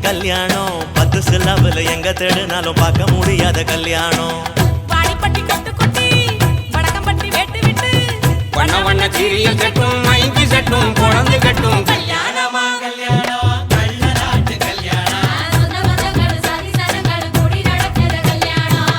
கல்யாணம் 10 சில்லாவுல எங்க தேடுனாலும் பார்க்க முடியாத கல்யாணம். வாடிப்பட்டி கொட்டு கொட்டி வடக்கம்பட்டி வேட்டு விட்டு வண்ண வண்ண சீரியல் செட்டும் மைக்கி செட்டும் குழந்தை கட்டும் கல்யாணமா கல்யாணம் கள்ளநாட்டு கல்யாணம். சொந்தபந்தங்கள் சாதி சனங்கள் கூடி நடக்கிற கல்யாணம்.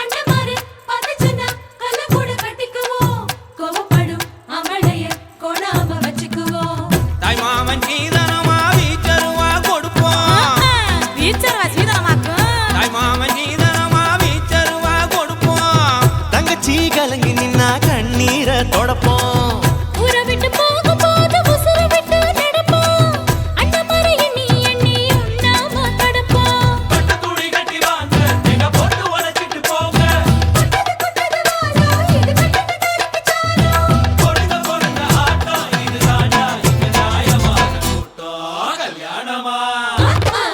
அண்ணமாரு பதச்சனா கல்லக்கூட கட்டிக்குவோம். கோவப்படும் அமளைய கோணாம வச்சுக்குவோம். தாய் மாமன் சீதனமா வீச்சருவா கொடுப்போம். வீச்சரவா சீதனமாக்கும். தாய் மாமன் சீதனமா வீச்சருவா கொடுப்போம். தங்கச்சி கலங்கி நின்னா கண்ணீரை தொடப்போம். ஊரை விட்டு போகும்போது உசுரை விட்டு நடப்போம். அண்ணமாரு எண்ணி எண்ணி உண்ணாம தடுப்போம்.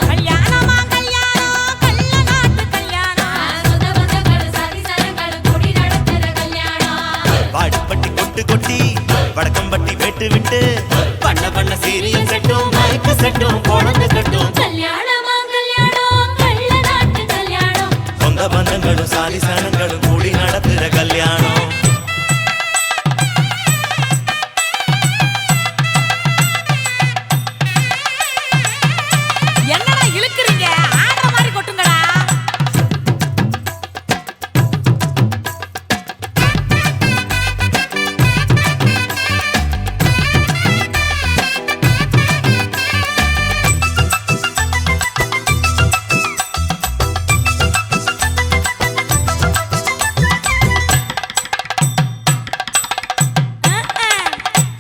கல்யாணமா கல்யாணம் கள்ளநாட்டு கல்யாணம். சொந்தபந்தங்கள் சாதி சனங்கள் கூடி நடக்கிற கல்யாணம். வாடிப்பட்டி கொட்டு கொட்டி வடக்கம்பட்டி வேட்டு விட்டு பண்ண பண்ண சீரியல் செட்டும் மைக்கு செட்டும் குழந்தை கட்டும். கல்யாணமா கல்யாணம் கள்ளநாட்டு கல்யாணம். சொந்த பந்தங்களும் சாதி சனங்களும் கூடி நடத்துற கல்யாணம். என்னடா இழுக்குறீங்க? ஆடுற மாதிரி கொட்டுங்கடா.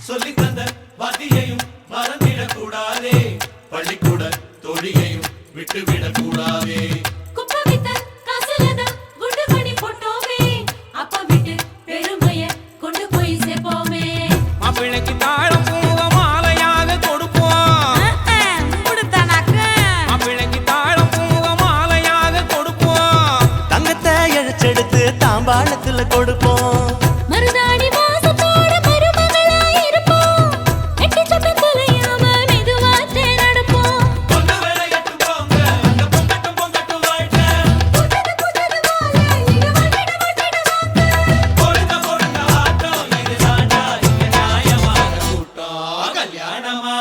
சொல்லித் தந்த வாத்தியையும் மறந்திடக்கூடாதே, பள்ளிக்கூட தோழியையும் விட்டுவிடக்கூடாதே. குப்பை வித்த காசுலதான் குண்டு மணி போட்டோமே. அப்ப விட்டு பெருமைய கொண்டு போய் சேர்ப்போமே. மாப்பிள்ளைக்கு தாழம் பூவ மாலையாக கொடுப்போம். மாப்பிள்ளைக்கு தாழம் பூவ மாலையாக கொடுப்போம். தங்கத்தை இழைச்செடுத்து தாம்பாளத்துல கொடுப்போம். மருதாணி வாசத்தோட மருமகளா இருப்போம். எட்டி சத்தம் தொலையாம மெதுவாத்தே நடப்போம். பொண்ணு வேலையட்டு போங்க, அங்க பொங்கட்டும் பொங்கட்டும் வாழ்க்கை. பொருந்த பொருந்த ஆட்டம், இது தாண்டா இங்க நியாயமான கூட்டம். கல்யாணமா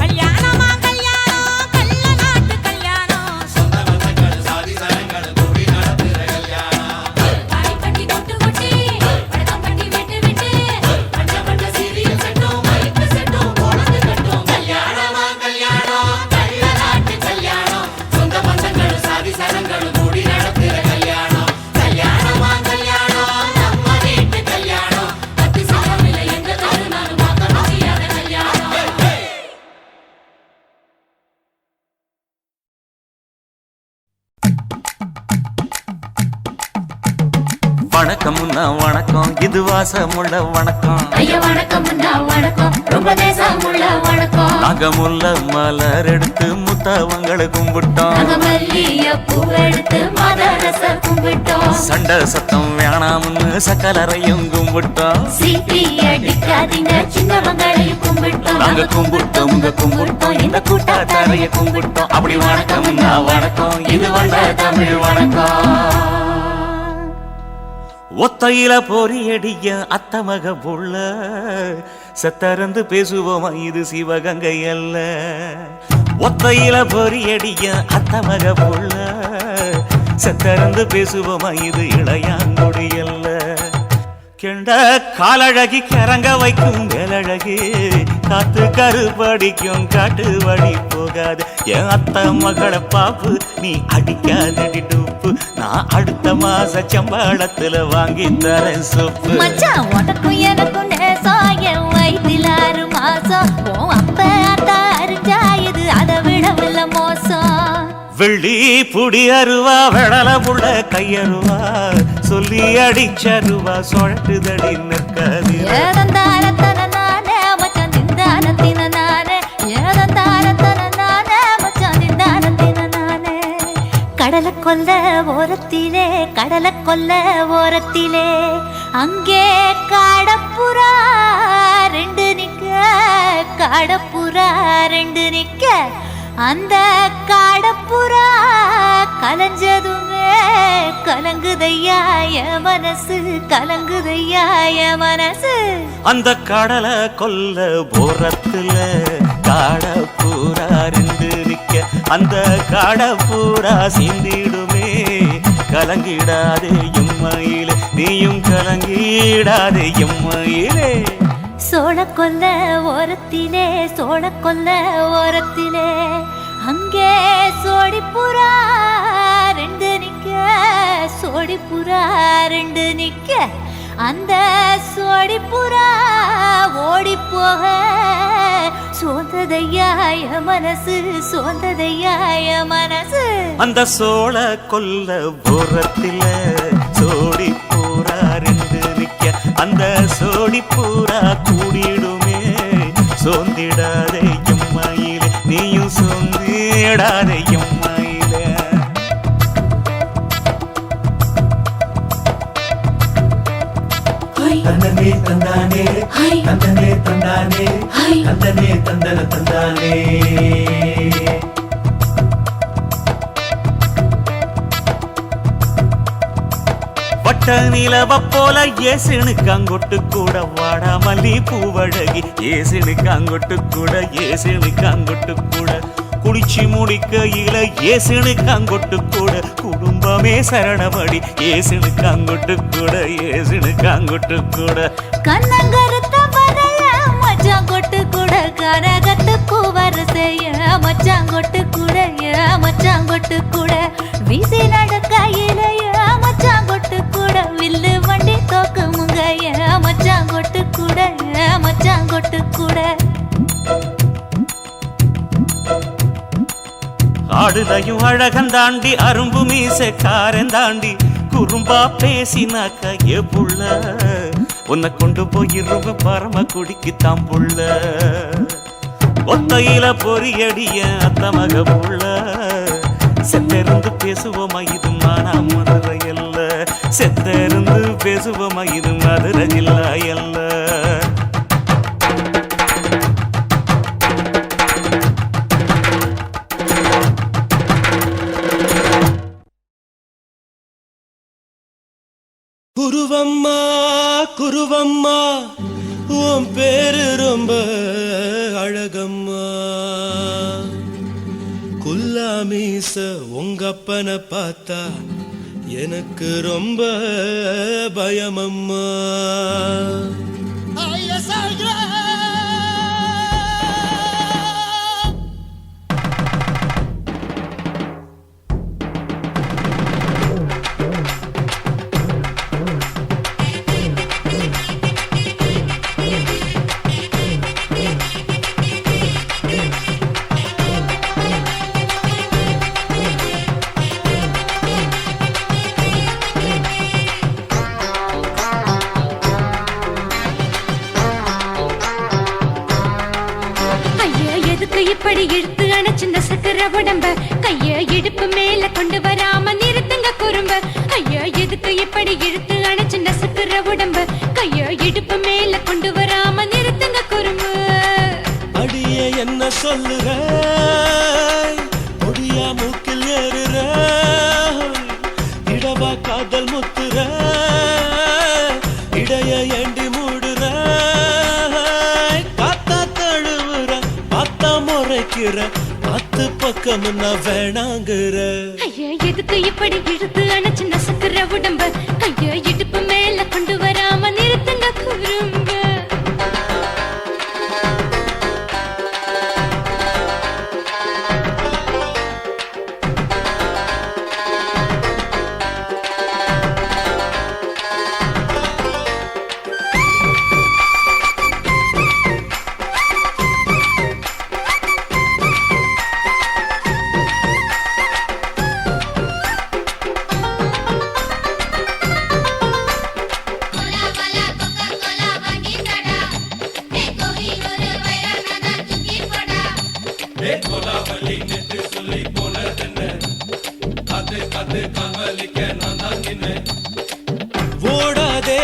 கல்யாணமா கல்யாணம் கள்ளநாட்டு கல்யாணம். சொந்த பந்தங்கள் சாதி சனங்கள் கூடி நடத்துற கல்யாணம். வாடிப்பட்டி கொட்டு கொட்டி வடக்கம்பட்டி விட்டு விட்டு பண்ண பண்ண சீரியல் செட்டும் மைக்கு செட்டும் குழந்தை கட்டும். கல்யாணமா கல்யாணம் கள்ளநாட்டு கல்யாணம். சொந்த பந்தங்கள் சாதி சனங்கள் கூடி நடத்துற கல்யாணம். கல்யாணமா கல்யாணம் நம்ம வீட்டு கல்யாணம். பத்து சாமில எங்க தருணாலும் பார்க்க முடியாத கல்யாணம். வணக்கம்னா வணக்கம், இது வாசமுள்ள வணக்கம். ஐயா வணக்கம் வணக்கம், ரொம்ப தேசமுள்ள வணக்கம். நாங்க முல்ல மலர் எடுத்து முத்தவங்களை கும்பிட்டோம். நாங்க மல்லிய பூவெடுத்து மதரச கும்பிட்டோம். சண்டை சத்தம் வேணாம்னு சக்கலரையும் கும்பிட்டோம். சீட்டி அடிக்காதீங்க சின்னவங்களையும் கும்பிட்டோம். நாங்க கும்பிட்டோம், உங்க கும்பிட்டோம், இந்த கூட்டாத்தாரைய கும்பிட்டோம். அப்படி வணக்கம்னா வணக்கம், இது வந்த தமிழ் வணக்கம். ஒத்தையில பொறியடிய அத்தமக புள்ள சத்தரந்து பேசுவோமா, இது சிவகங்கை அல்ல. ஒத்தையில பொறியடிய அத்தமக புள்ள சத்தரந்து பேசுவோமா, இது இளையாங்குடி அல்ல. கெண்ட காலழகி கரங்க வைக்கும் வேலழகு காத்து கருப்படிக்கும் காட்டு வழி போகாது என் அத்தை மகளை பாப்பு நீ அடிக்காதடி டூப்பு நான் அடுத்த மாச சம்பளத்துல வாங்கி தரேன் சொப்பு மச்சான் உனக்கும் எனக்கும் நேசம் என் வயிற்றில் 6 மாசம் உன் அப்ப அத்தா அறிஞ்சா இது அதை விடவில்ல மோசம் வெள்ளி புடி அருவா வெடல புள்ள கையருவா சொல்லி அடிச்சருவா சொழட்டுதடி நிற்காது ஏதந்தாரத்தன நானே மச்சான் திண்டாரத்தின நானே ஏதந்தாரத்தன நானே மச்சான் திண்டாரத்தின நானே கடலை கொல்ல ஓரத்திலே கடலை கொல்ல ஓரத்திலே அங்கே காடப்புறா 2 நிக்க காடப்புறா 2 நிக்க அந்த காடப்புறா கலஞ்சதுமே கலங்குதையா என் மனசு கலங்குதையா என் மனசு அந்த கடலை கொல்ல போரத்துல காடப்பூரா 2 நிக்க அந்த காடப்பூரா சிந்திடுமே கலங்கிடாதே எம்மையிலே நீயும் கலங்கிடாதே எம்மையிலே சோழ கொல்ல ஓரத்திலே சோழ கொல்ல ஓரத்திலே அங்கே சோடிப்புறா 2 நிக்க சோடிப்புறா 2 நிக்க அந்த சோடிப்புறா ஓடி போக சோந்ததையா என் மனசு சோந்ததையா என் மனசு அந்த சோழ கொல்ல போரத்தில சோடி பூரா 2 நிக்க அந்த சோடி பூரா கூடிடுமே சோந்திடாதே எம்மையிலே நீயும் சோந்திடாதே எம்மையிலே தந்தனே தந்தானே தந்தனே தந்தானே தந்தனே தந்தன தந்தானே வட்ட நிலவ போல ஏசுனுக்கு அங்கொட்டு கூட வாடா மல்லி பூவழகி ஏசுனுக்கு அங்கொட்டு கூட ஏசுனுக்கு அங்கொட்டு கூட குளிச்சு முடிக்கையில ஏசுனுக்கு அங்கொட்டு கூட குடும்பமே சரணபடி ஏசுனுக்கு அங்கொட்டு கூட ஏசுனுக்கு அங்கொட்டு கூட கண்ணங்கருத்த வரைய மச்சாங்கொட்டு கூட கரகத்துக்கு வரிசைய மச்சாங்கொட்டு கூட மச்சாங்கொட்டு கூட வீசி நடக்கையில மச்சாங்கொட்டு கூட வில்லு வண்டி தோக்குமுங்க மச்சாங்கொட்டு கூட மச்சாங்கொட்டு கூட ஆடுதையும் அழகந்தாண்டி அரும்பு மீசக்காரன் தாண்டி குறும்பா பேசினாக்க ஏ புள்ள உன்னை கொண்டு போயிருவு பரம குடிக்கு தாம்புள்ள ஒத்தையில பொறியடிய அத்த மக புள்ள செத்திருந்து பேசுவோமா இது மானா மதுரை அல்ல செத்திருந்து பேசுவோமா இது மதுரை ஜில்லா அல்ல குருவம்மா குருவம்மா உன் பேரு ரொம்ப அழகம்மா குல்லாமீச உங்க அப்பனை பார்த்தா எனக்கு ரொம்ப பயமம்மா இப்படி இழுத்து அணைச்சிருந்த சக்கர உடம்ப கைய இடுப்பு மேல கொண்டு வராம நிறுத்துங்க குறும்ப ஐயா எதுக்கு இப்படி இழுத்து அணைச்சிருந்த சக்கர உடம்ப கைய இடுப்பு மேல கொண்டு வராம நிறுத்துங்க குறும்பு அடிய என்ன சொல்லுற முடியா மூக்கில் ஏறுற இடவா காதல் முத்துற இடைய ஏண்டி மூடுற காத்தா தழுவுற பார்த்தா முறைக்கிற பத்து பக்கம் நான் வேணாங்குற ஐயா எதுக்கு இப்படி இழுத்து அணைச்சு நசுக்குற உடம்ப கைய இடுப்பு மேல கொண்டு வராம நிறுத்துங்க குறும்ப ஓடாதே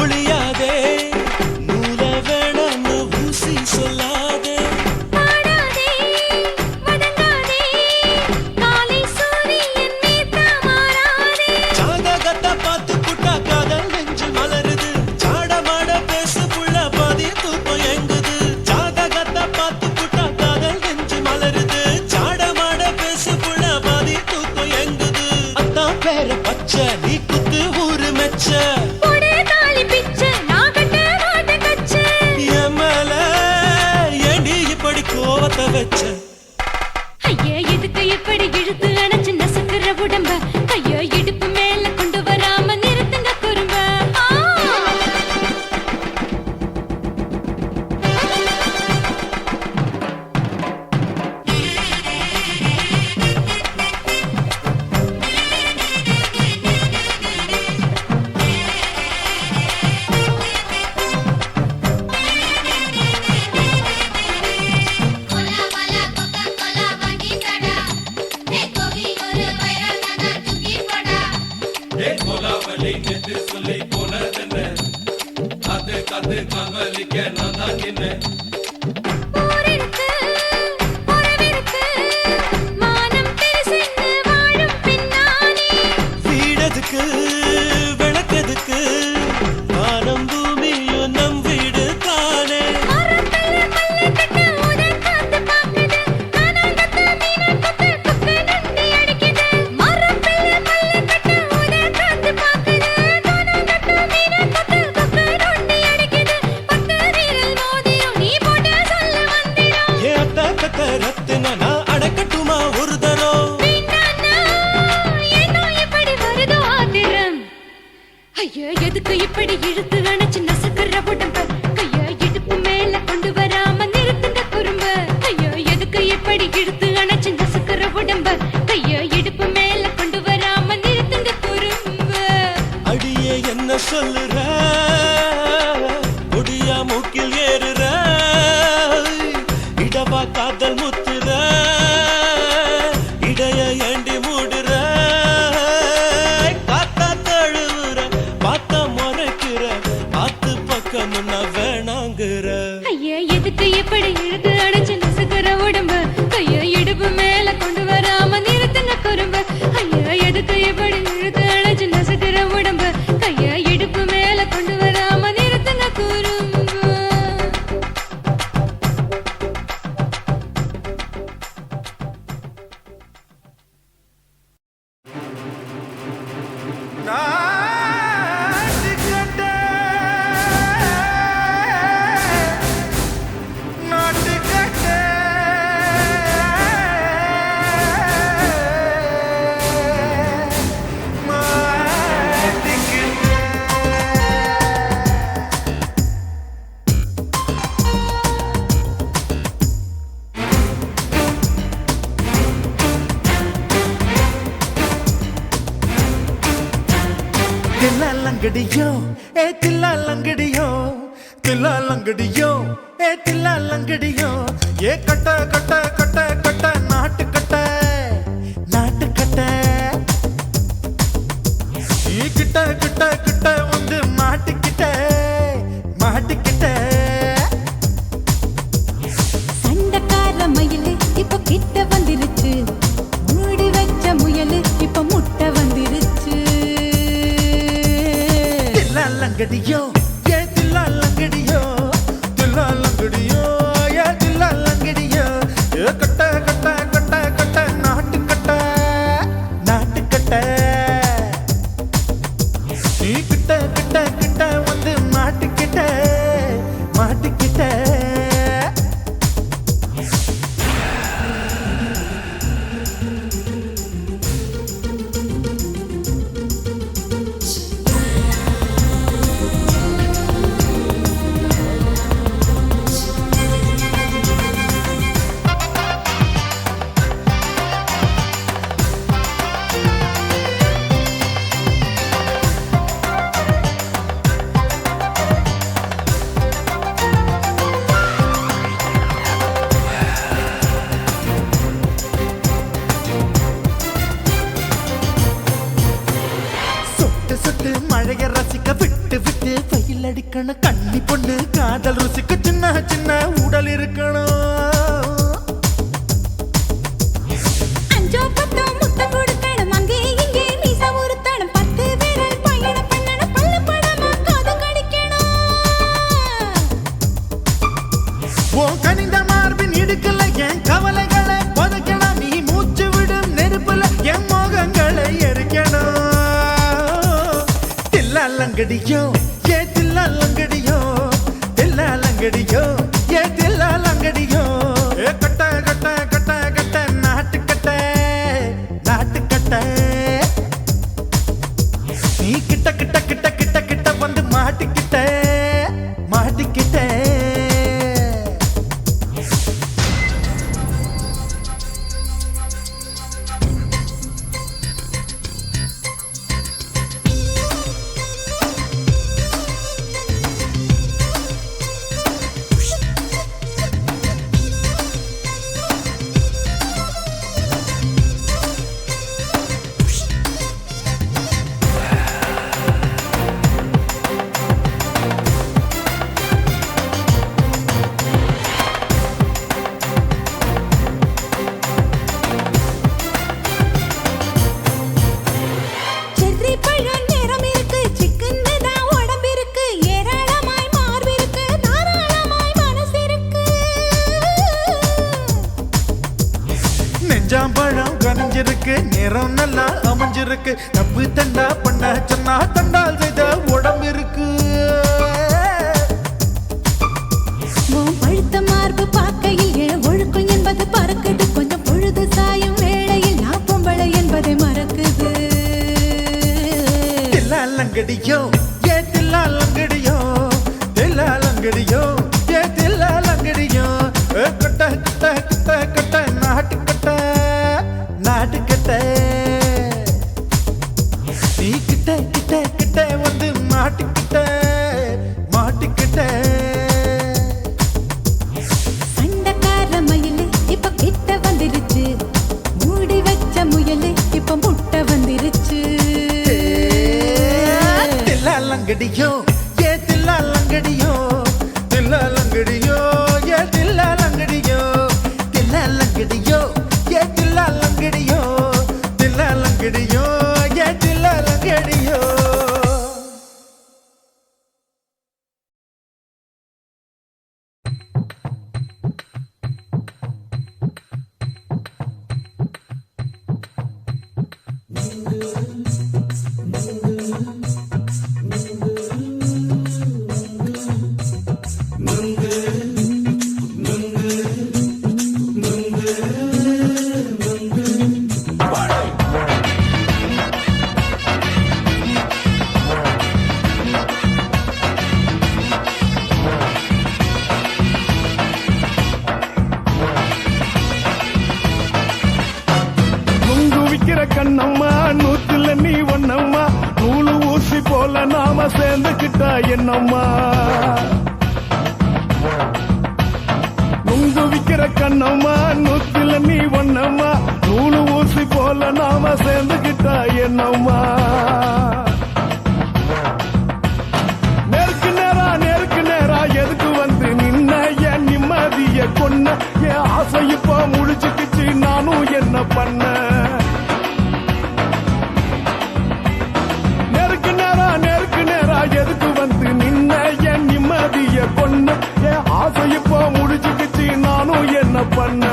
ஒளியாதே நூல வேணான்னு ஊசி சொல்லாதே பாடாதே வதங்காதே காலை சூரியன் மீத மாறாதே ஜாதகத்தை பார்த்து புட்டா காதல் நெஞ்சு மலருது சாடமாட பேசு புள்ள பாதி தூக்கம் எங்குது ஜாதகத்தை பார்த்து புட்டா காதல் நெஞ்சு மலருது சாடமாட பேசு புள்ள பாதி தூக்கம் எங்குது அத்தான் பேர பச்சை நீ குத்து ஊரு மெச்ச போடே தாலி பிச்சை நான் கட்ட மாட்டேன் கச்சை என் மேல ஏண்டி இப்படி கோவத்தை வச்ச ஐயா எதுக்கு இப்படி இழுத்து அணைச்சு நசுக்குற உடம்ப கைய இடுப்பு மேல கொண்டு வராம நிறுத்துங்க குறும்ப கொலா மலா கொக்கா கொலா வாங்கி தடா ஏ கோவி ஒரு வைரல் நகா தூக்கி போடா போரிருக்கு உறவிருக்கு மானம் பேசின்னு வாழும் பின்னானே வீடதுக்கு விளக்கதுக்கு வானம் பூமியும் நம் வீடு தானே மரத்துல மல்லி கட்ட உதன் காத்து பாக்குது கானாங்கத்து மீனா கொத்து கொக்கு நண்டி அடிக்குது மரத்துல மல்லி கட்ட உதன் காத்து பாக்குது கானாங்கத்து மீனா கொத்து கொக்கு நண்டி அடிக்குது பத்து வீரல் மோதியும் நீ போட்ட சொல்ல வந்திடும் ஏ அத்த கத்த ரத்தின நான் அடக்கட்டுமா ஒரு தரம் வேண்டாண்ணா, ஏனோ இப்படி வருதோ ஆத்திரம்? ஐயோ, எதுக்கு இப்படி இழுத்து அணைச்சு நசுக்குற உடம்ப? கைய இடுப்பு மேல கொண்டு வராம நிறுத்துங்க குறும்ப. ஐயோ, எதுக்கு இப்படி இழுத்து அணைச்சு நசுக்குற உடம்ப? கைய இடுப்பு மேல கொண்டு வராம நிறுத்துங்க குறும்ப. அடியே என்ன சொல்லுற ஒடியா மூக்கில் ஏறுற இடவா காதல் முத்துற இடைய ஏண்டி மூடுற காத்தா தழுவுற பாத்தா முறைக்கிற ஆத்து பக்கம் நான் வேணாங்குற ஐயா, எதுக்கு இப்படி இழுத்து அணைச்சு நசுக்குற உடம்ப? கைய இடுப்பு மேல கொண்டு வராம நிறுத்துங்க குறும்ப. ஐயா, எதுக்கு இப்படி இழுத்து அணைச்சு நசுக்குற உடம்ப? கைய இடுப்பு மேல கொண்டு வராம நிறுத்துங்க குறும்ப. தில்லாலங்கடியோ ஏ தில்லாலங்கடியோ தில்லாலங்கடியோ ஏ தில்லாலங்கடியோ ஏ கட்ட கட்ட கட்ட கட்ட நாட்டு கட்ட நாட்டு கட்ட நீ கிட்ட கிட்ட கிட்ட வந்து மாட்டிக்கிட்ட மாட்டிக்கிட்ட சண்டக்கார மயிலு இப்ப கிட்ட வந்துருச்சு மூடி வச்ச முயலு இப்ப முட்டை வந்துருச்சு தில்லாலங்கடியோ ஏ தில்லாலங்கடியோ தில்லாலங்கடியோ ஏ தில்லாலங்கடியோ ஏ கட்ட கட்ட கட்ட கட்ட நாட்டு கட்ட நாட்டு கட்ட நீ கிட்ட கிட்ட கிட்ட வந்து மாட்டிக்கிட்ட மாட்டிக்கிட்ட கட்டில் அடிக்கணும் கண்ணி பொண்ணு காதல் ருசிக்கு சின்ன சின்ன உடல் இருக்கணும் அஞ்சோ பத்தோ முத்தம் கொடுக்கணும் அங்கே இங்கே மீசா உருத்தணும் 10 விரல் பயணம் பண்ணணும் பல்ல படமா காது கடிக்கணும் ஓ கனிந்த மார்பின் இடுக்கல என் கவலைகளை புதைக்கணும் நீ மூச்சு விடும் நெருப்புல என் மோகங்களை எரிக்கணும் தில்லாலங்கடியோ ஏ தில்லாலங்கடியோ தில்லாலங்கடியோ ஏ தில்லாலங்கடியோ ஏ கட்ட கட்ட கட்ட கட்ட நாட்டுக்கட்ட நாட்டுக்கட்ட நீ கிட்ட கிட்ட கிட்ட கிட்ட கிட்ட வந்து மாட்டிக்கிட்ட மாட்டிக்கிட்ட செர்ரி பழம் நிறம் இருக்கு சிக்கன்னு தான் உடம்பு இருக்கு ஏராளமாய் மார்பு இருக்கு தாராளமாய் மனசு இருக்கு நெஞ்சாம்பழம் கனிஞ்சிருக்கு நிறம் நல்லா அமைஞ்சிருக்கு தப்பு தண்டா பண்ண சொன்னா தண்டால் செய்த உடம்பு இருக்கு உன் பழுத்த மார்பு பார்க்கையில் என் ஒழுக்கம் என்பது பறக்குது கொஞ்சம் பொழுது சாயும் வேளையில் நான் பொம்பளை என்பதை மறக்குது தில்லாலங்கடியோ ஏ தில்லாலங்கடியோ தில்லாலங்கடியோ ஏ தில்லாலங்கடியோ கட்ட கட்ட கட்ட கட்ட நாட்டுக்கட்ட நாட்டுக்கட்ட நீ கிட்ட கிட்ட கிட்ட வந்து மாட்டிக்கிட்ட மாட்டிக்கிட்ட சண்டைக்கார மயிலு இப்ப கிட்ட வந்துருச்சு மூடி வச்ச முயலு இப்ப முட்டை வந்துருச்சு தில்லாலங்கடியோ ஏ தில்லாலங்கடியோ தில்லாலங்கடியோ ஏ தில்லாலங்கடியோ தில்லாலங்கடியோ ஏ தில்லாலங்கடியோ தில்லாலங்கடியோ ஏ தில்லாலங்கடியோ நுங்கு விக்கிற கண்ணம்மா நூத்துல நீ ஒன்னம்மா நூலு ஊசி போல நாம சேர்ந்துக்கிட்டா என்னம்மா நுங்கு விக்கிற கண்ணம்மா நூத்துல நீ ஒன்னம்மா நூலு ஊசி போல நாம சேர்ந்துக்கிட்டா என்னம்மா நேருக்கு நேரா எதுக்கு வந்து நின்ன என் நிம்மதிய கொன்ன என் ஆசை இப்ப முழிச்சுக்கிச்சு நானும் என்ன பண்ண நேருக்கு நேரா எதுக்கு வந்து நின்ன என் நிம்மதிய கொன்ன என் ஆசை இப்ப முழிச்சுக்கிச்சு நானும் என்ன பண்ண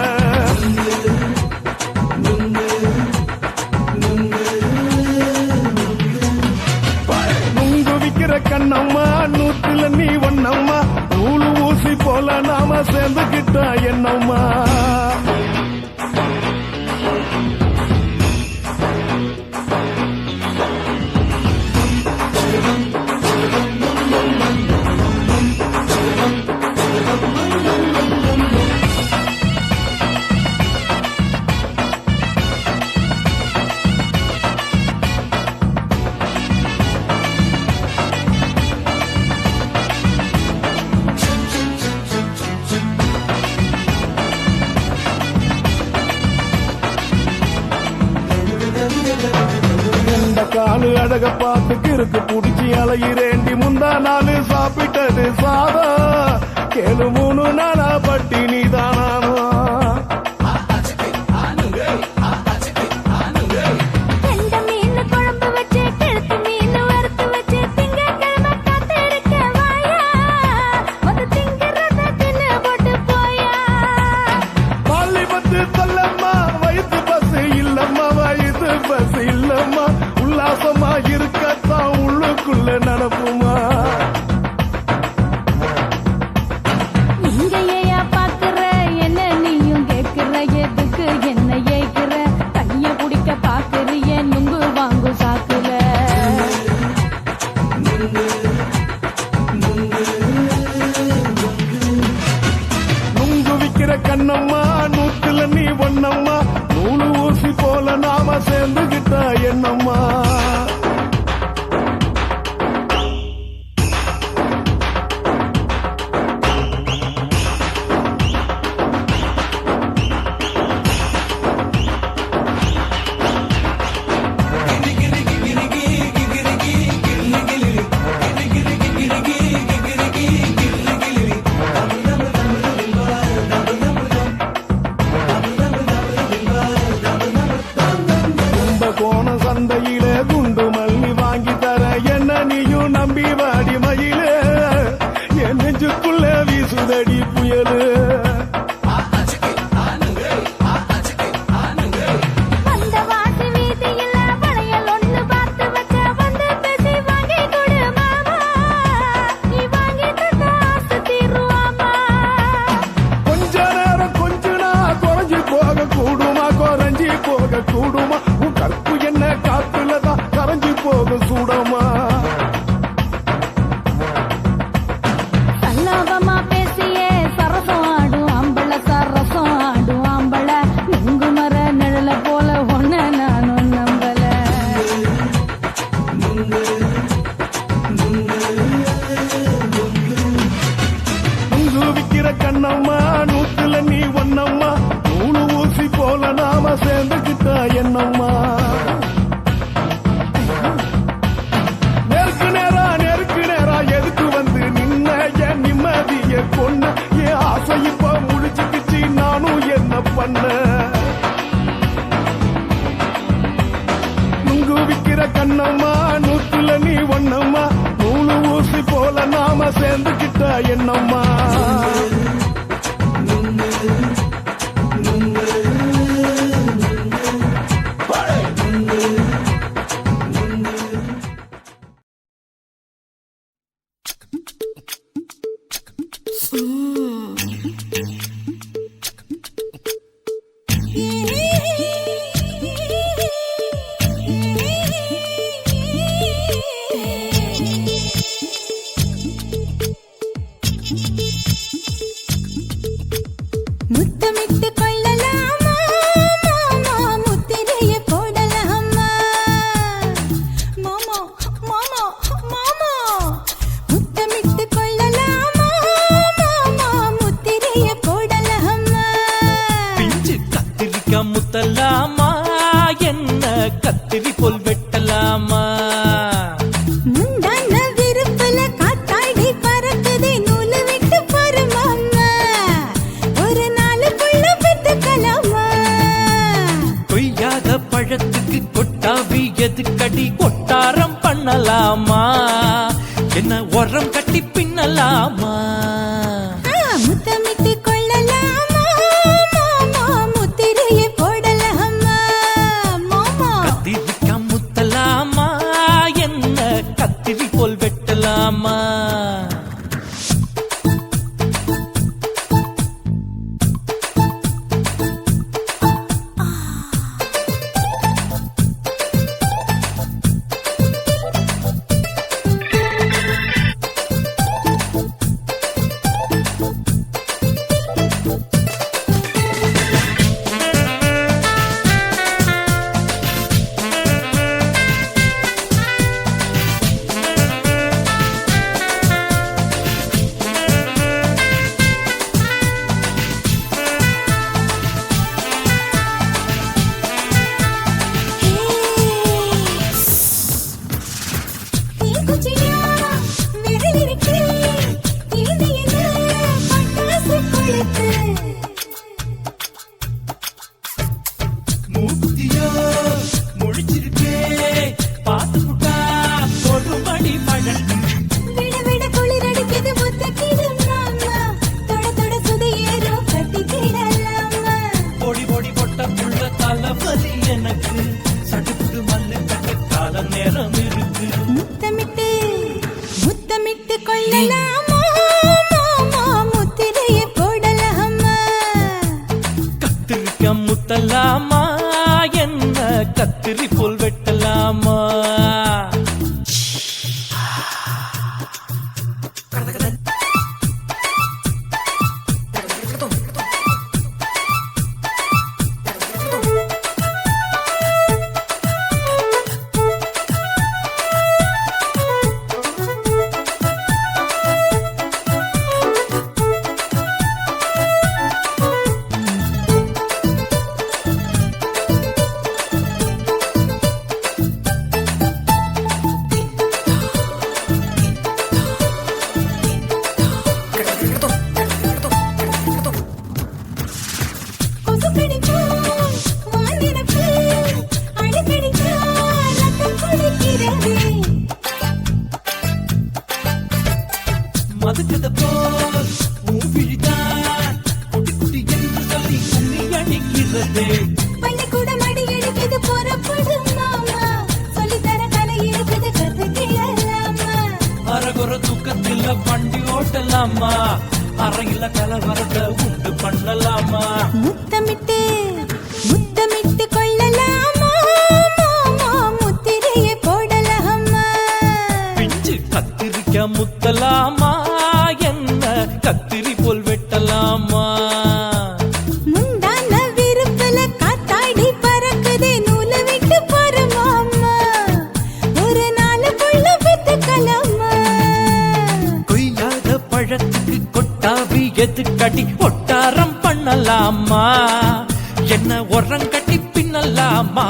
நுங்கு விக்கிற கண்ணம்மா நூத்துல நீ ஒன்னம்மா நூலு ஊசி போல நாம சேர்ந்துக்கிட்டா என்னம்மா அழக பார்த்து இருக்கு புடிச்சு அலையிறேண்டி முந்தா நாள் சாப்பிட்டது சாதம் கேளு 3 நாளா பட்டினி தானானோ கெண்ட மீன் குழம்பு வச்சு கெளுத்து மீன் வறுத்து வச்சு திங்கட்கிழமை காத்திருக்க வாயா வந்து திங்கிறத தின்னு போட்டு போயா பள்ளி பத்து சொல்லம்மா வயிற்று பஸ் இல்லம்மா வயிற்று பஸ் இல்லம்மா உல்லாசமா இருக்கத்தான் உள்ளுக்குள்ள நடப்புமா இங்க ஏயா பாக்குற என்ன நீயும் கேக்குற எதுக்கு என்ன ஏக்குற கைய பிடிக்க பாக்குறிய நுங்கு வாங்கு சாக்குற நுங்கு விக்கிற கண்ணம்மா நூத்துல நீ ஒண்ணம்மா நூலு ஊசி போல நாம சேர்ந்துகிட்டா என்னம்மா கும்பகோணம் சந்தையில குண்டு மல்லி வாங்கி தர என்ன நீயும் நம்பி வாடி மயில என் நெஞ்சுக்குள்ள வீசுதடி புயலு அந்த வாசி வீதியில வளையல் ஒண்ணு பார்த்து வச்ச வந்து பேசி வாங்கி கொடு மாமா நீ வாங்கி தந்த ஆசை தீருவாமா கொஞ்ச நேரம் கொஞ்ச நாள் குறைஞ்சி போக கூடுமா குறைஞ்சி போக கூடுமா உன் கற்பு என்ன காத்துலதான் கரைஞ்சி போக சூடமா சல்லாபமா பேசியே சரசம் ஆடும் ஆம்பள சரசம் ஆடும் ஆம்பள நுங்கு மர நிழல போல ஒன்ன நானும் நம்பல நுங்கு விக்கிற கண்ணம்மா நூத்துல நீ ஒண்ணம்மா நூலு ஊசி போல நாம சேர்ந்துகிட்டா என்னம்மா நெருக்கு நேரா எதுக்கு வந்து நின்ன என் நிம்மதிய கொன்ன என் ஆசை இப்ப முடிச்சுக்கிச்சு நானும் என்ன பண்ண நுங்கு விக்கிற கண்ணம்மா நூத்துல நீ ஒண்ணம்மா நூலு ஊசி போல நாம சேர்ந்துகிட்டா என்னம்மா முத்தமிட்டு கொள்ளலாமா மாமா முத்திரைய போடலாமா மாமா மாமா மாமா முத்தமிட்டு கொள்ளலாமா மாமா முத்திரைய போடலாமா பிஞ்சு கத்திரிக்காய் முத்தலாமா என்ன கத்திரி போல் வெட்டலாமா முந்தான விருப்பல காத்தாடி பறக்குதே நூலு விட்டு பாரு மாமா ஒரு நாளுக்குள்ள பெத்துக்கலாமா கொய்யாத பழத்துக்கு கொட்டாவி எதுக்கடி கொட்டாரம் பண்ணலாமா என்ன உரம் கட்டி பின்னலாமா முத்தமிட்டு கொள்ளலாமா மாமா முத்திரைய போடலாமா மாமா கத்திரிக்காய் முத்தலாமா என்ன கத்திரி போல் வெட்டலாமா தரையில கலவரத்தை உண்டு பண்ணலாமா முத்தமிட்டு முத்தமிட்டு கொள்ளலாமா முத்திரையை போடலாமா பிஞ்சு கத்திரிக்க முத்தலாமா என்ன கத்திரி போல் வெட்டலாமா முந்தான விருப்பல காத்தாடி பறக்குதே நூலை விட்டு போறமாமா ஒரு நாளுக்குள்ள பெத்துக்கலாமா கொய்யாத பழத்துக்கு கொட்டாவி எதுக்கடி ஒட்டாரம் பண்ணலாமா என்ன உரங்கட்டி பின்னலாமா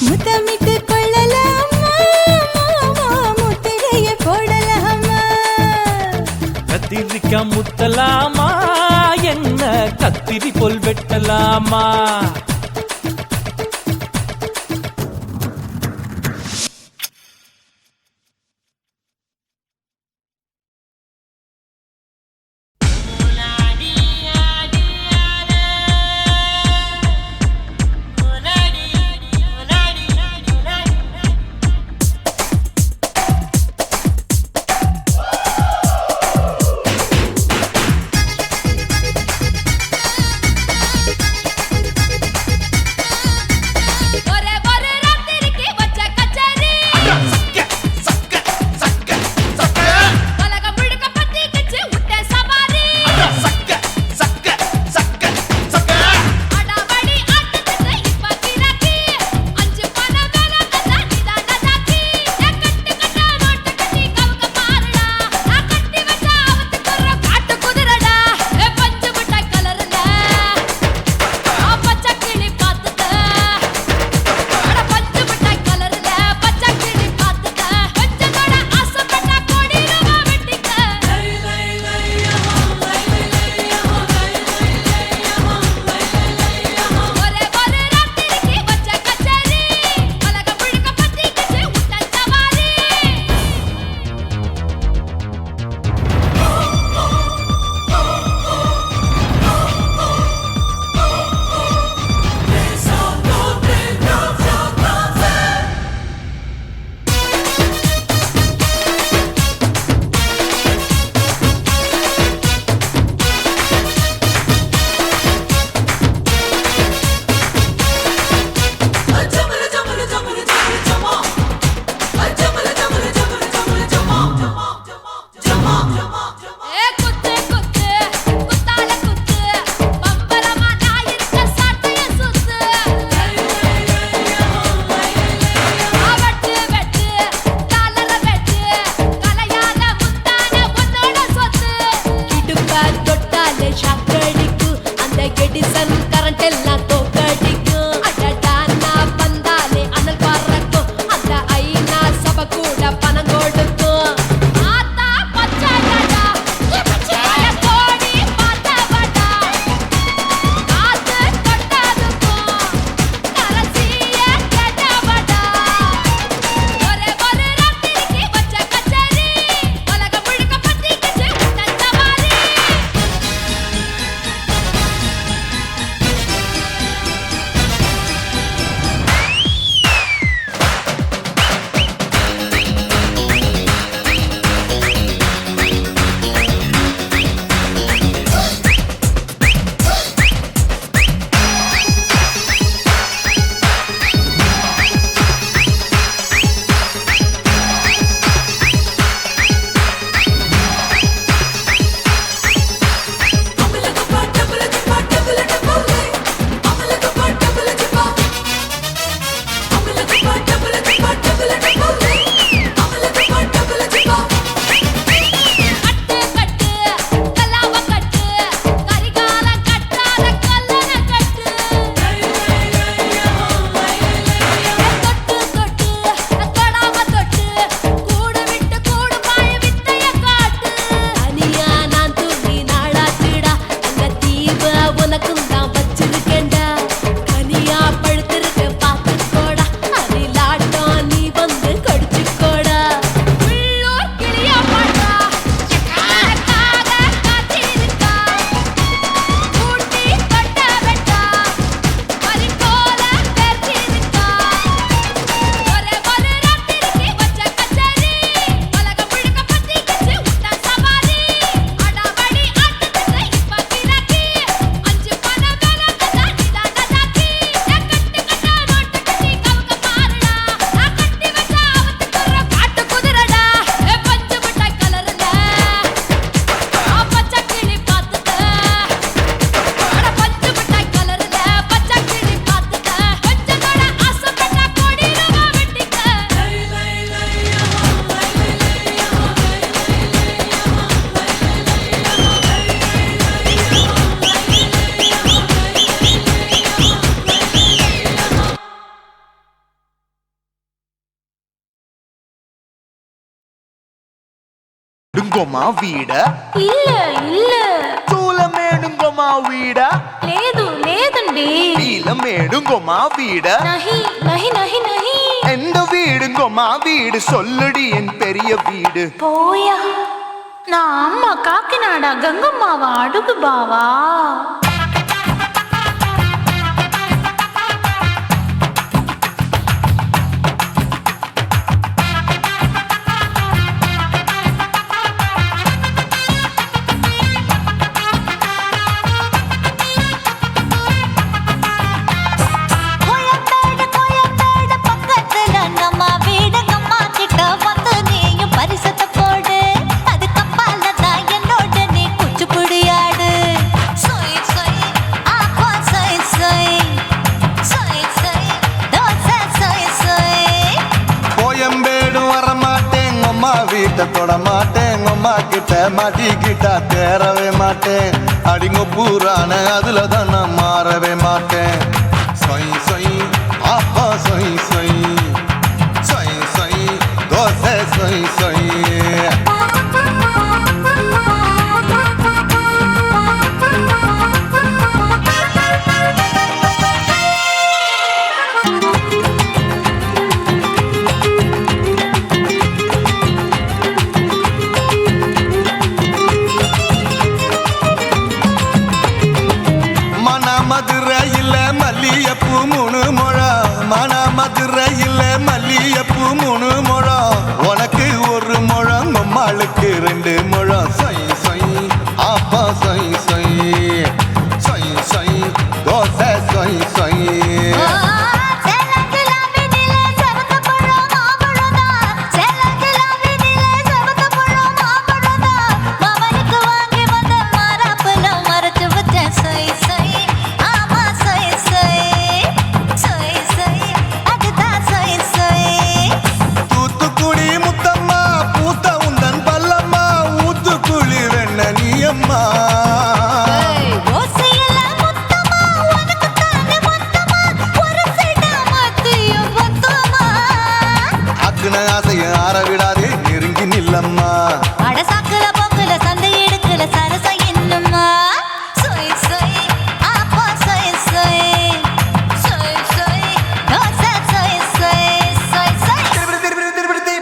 முத்தமிட்டு கொள்ளலாமா முத்திரையை போடலாமா கத்திரிக்க முத்தலாமா என்ன கத்திரி போல் வெட்டலாமா ఇంగొమా వీడ இல்ல இல்ல చూలమేడుంగొమా వీడ లేదు లేదండి నీలమేడుంగొమా వీడ நஹி நஹி நஹி நஹி எந்த வீடுங்கொமா வீடு சொல்லுடி என் பெரிய வீடு போயா நான் அம்மா காக்கிநாடா கங்கம்மாவா அடுகு பாவா வீட்டை தொட மாட்டேன் அம்மா கிட்ட மாட்டிக்கிட்டா தேரவே மாட்டேன் அடிங்க பூரான அதுல தான் நான் மாறவே மாட்டேன் சொய் சொய் ஆப்பா சொய் சொய் சொய் சொய் தோசை சொய் சொய் மதுரையில் மல்லியப்பூ 3 முழம் மன மதுரையில் மல்லியப்பூ 3 முழம் உனக்கு 1 முழம் அம்மாளுக்கு 2 முழம் சொய் சொய் ஆப்பா சொய் சொய் சொய் சொய் தோசை சொய் சொய் ஆசைய ஆற விடாதே நெருங்கி நில்லம்மா அடசாக்குல பொக்குல சந்தை எடுக்கல சரச இன்னும்மா சொய் சொய் ஆப்பா சொய் சொய் சொய் சொய் தோசை சொய் சொய் சொய் சொய்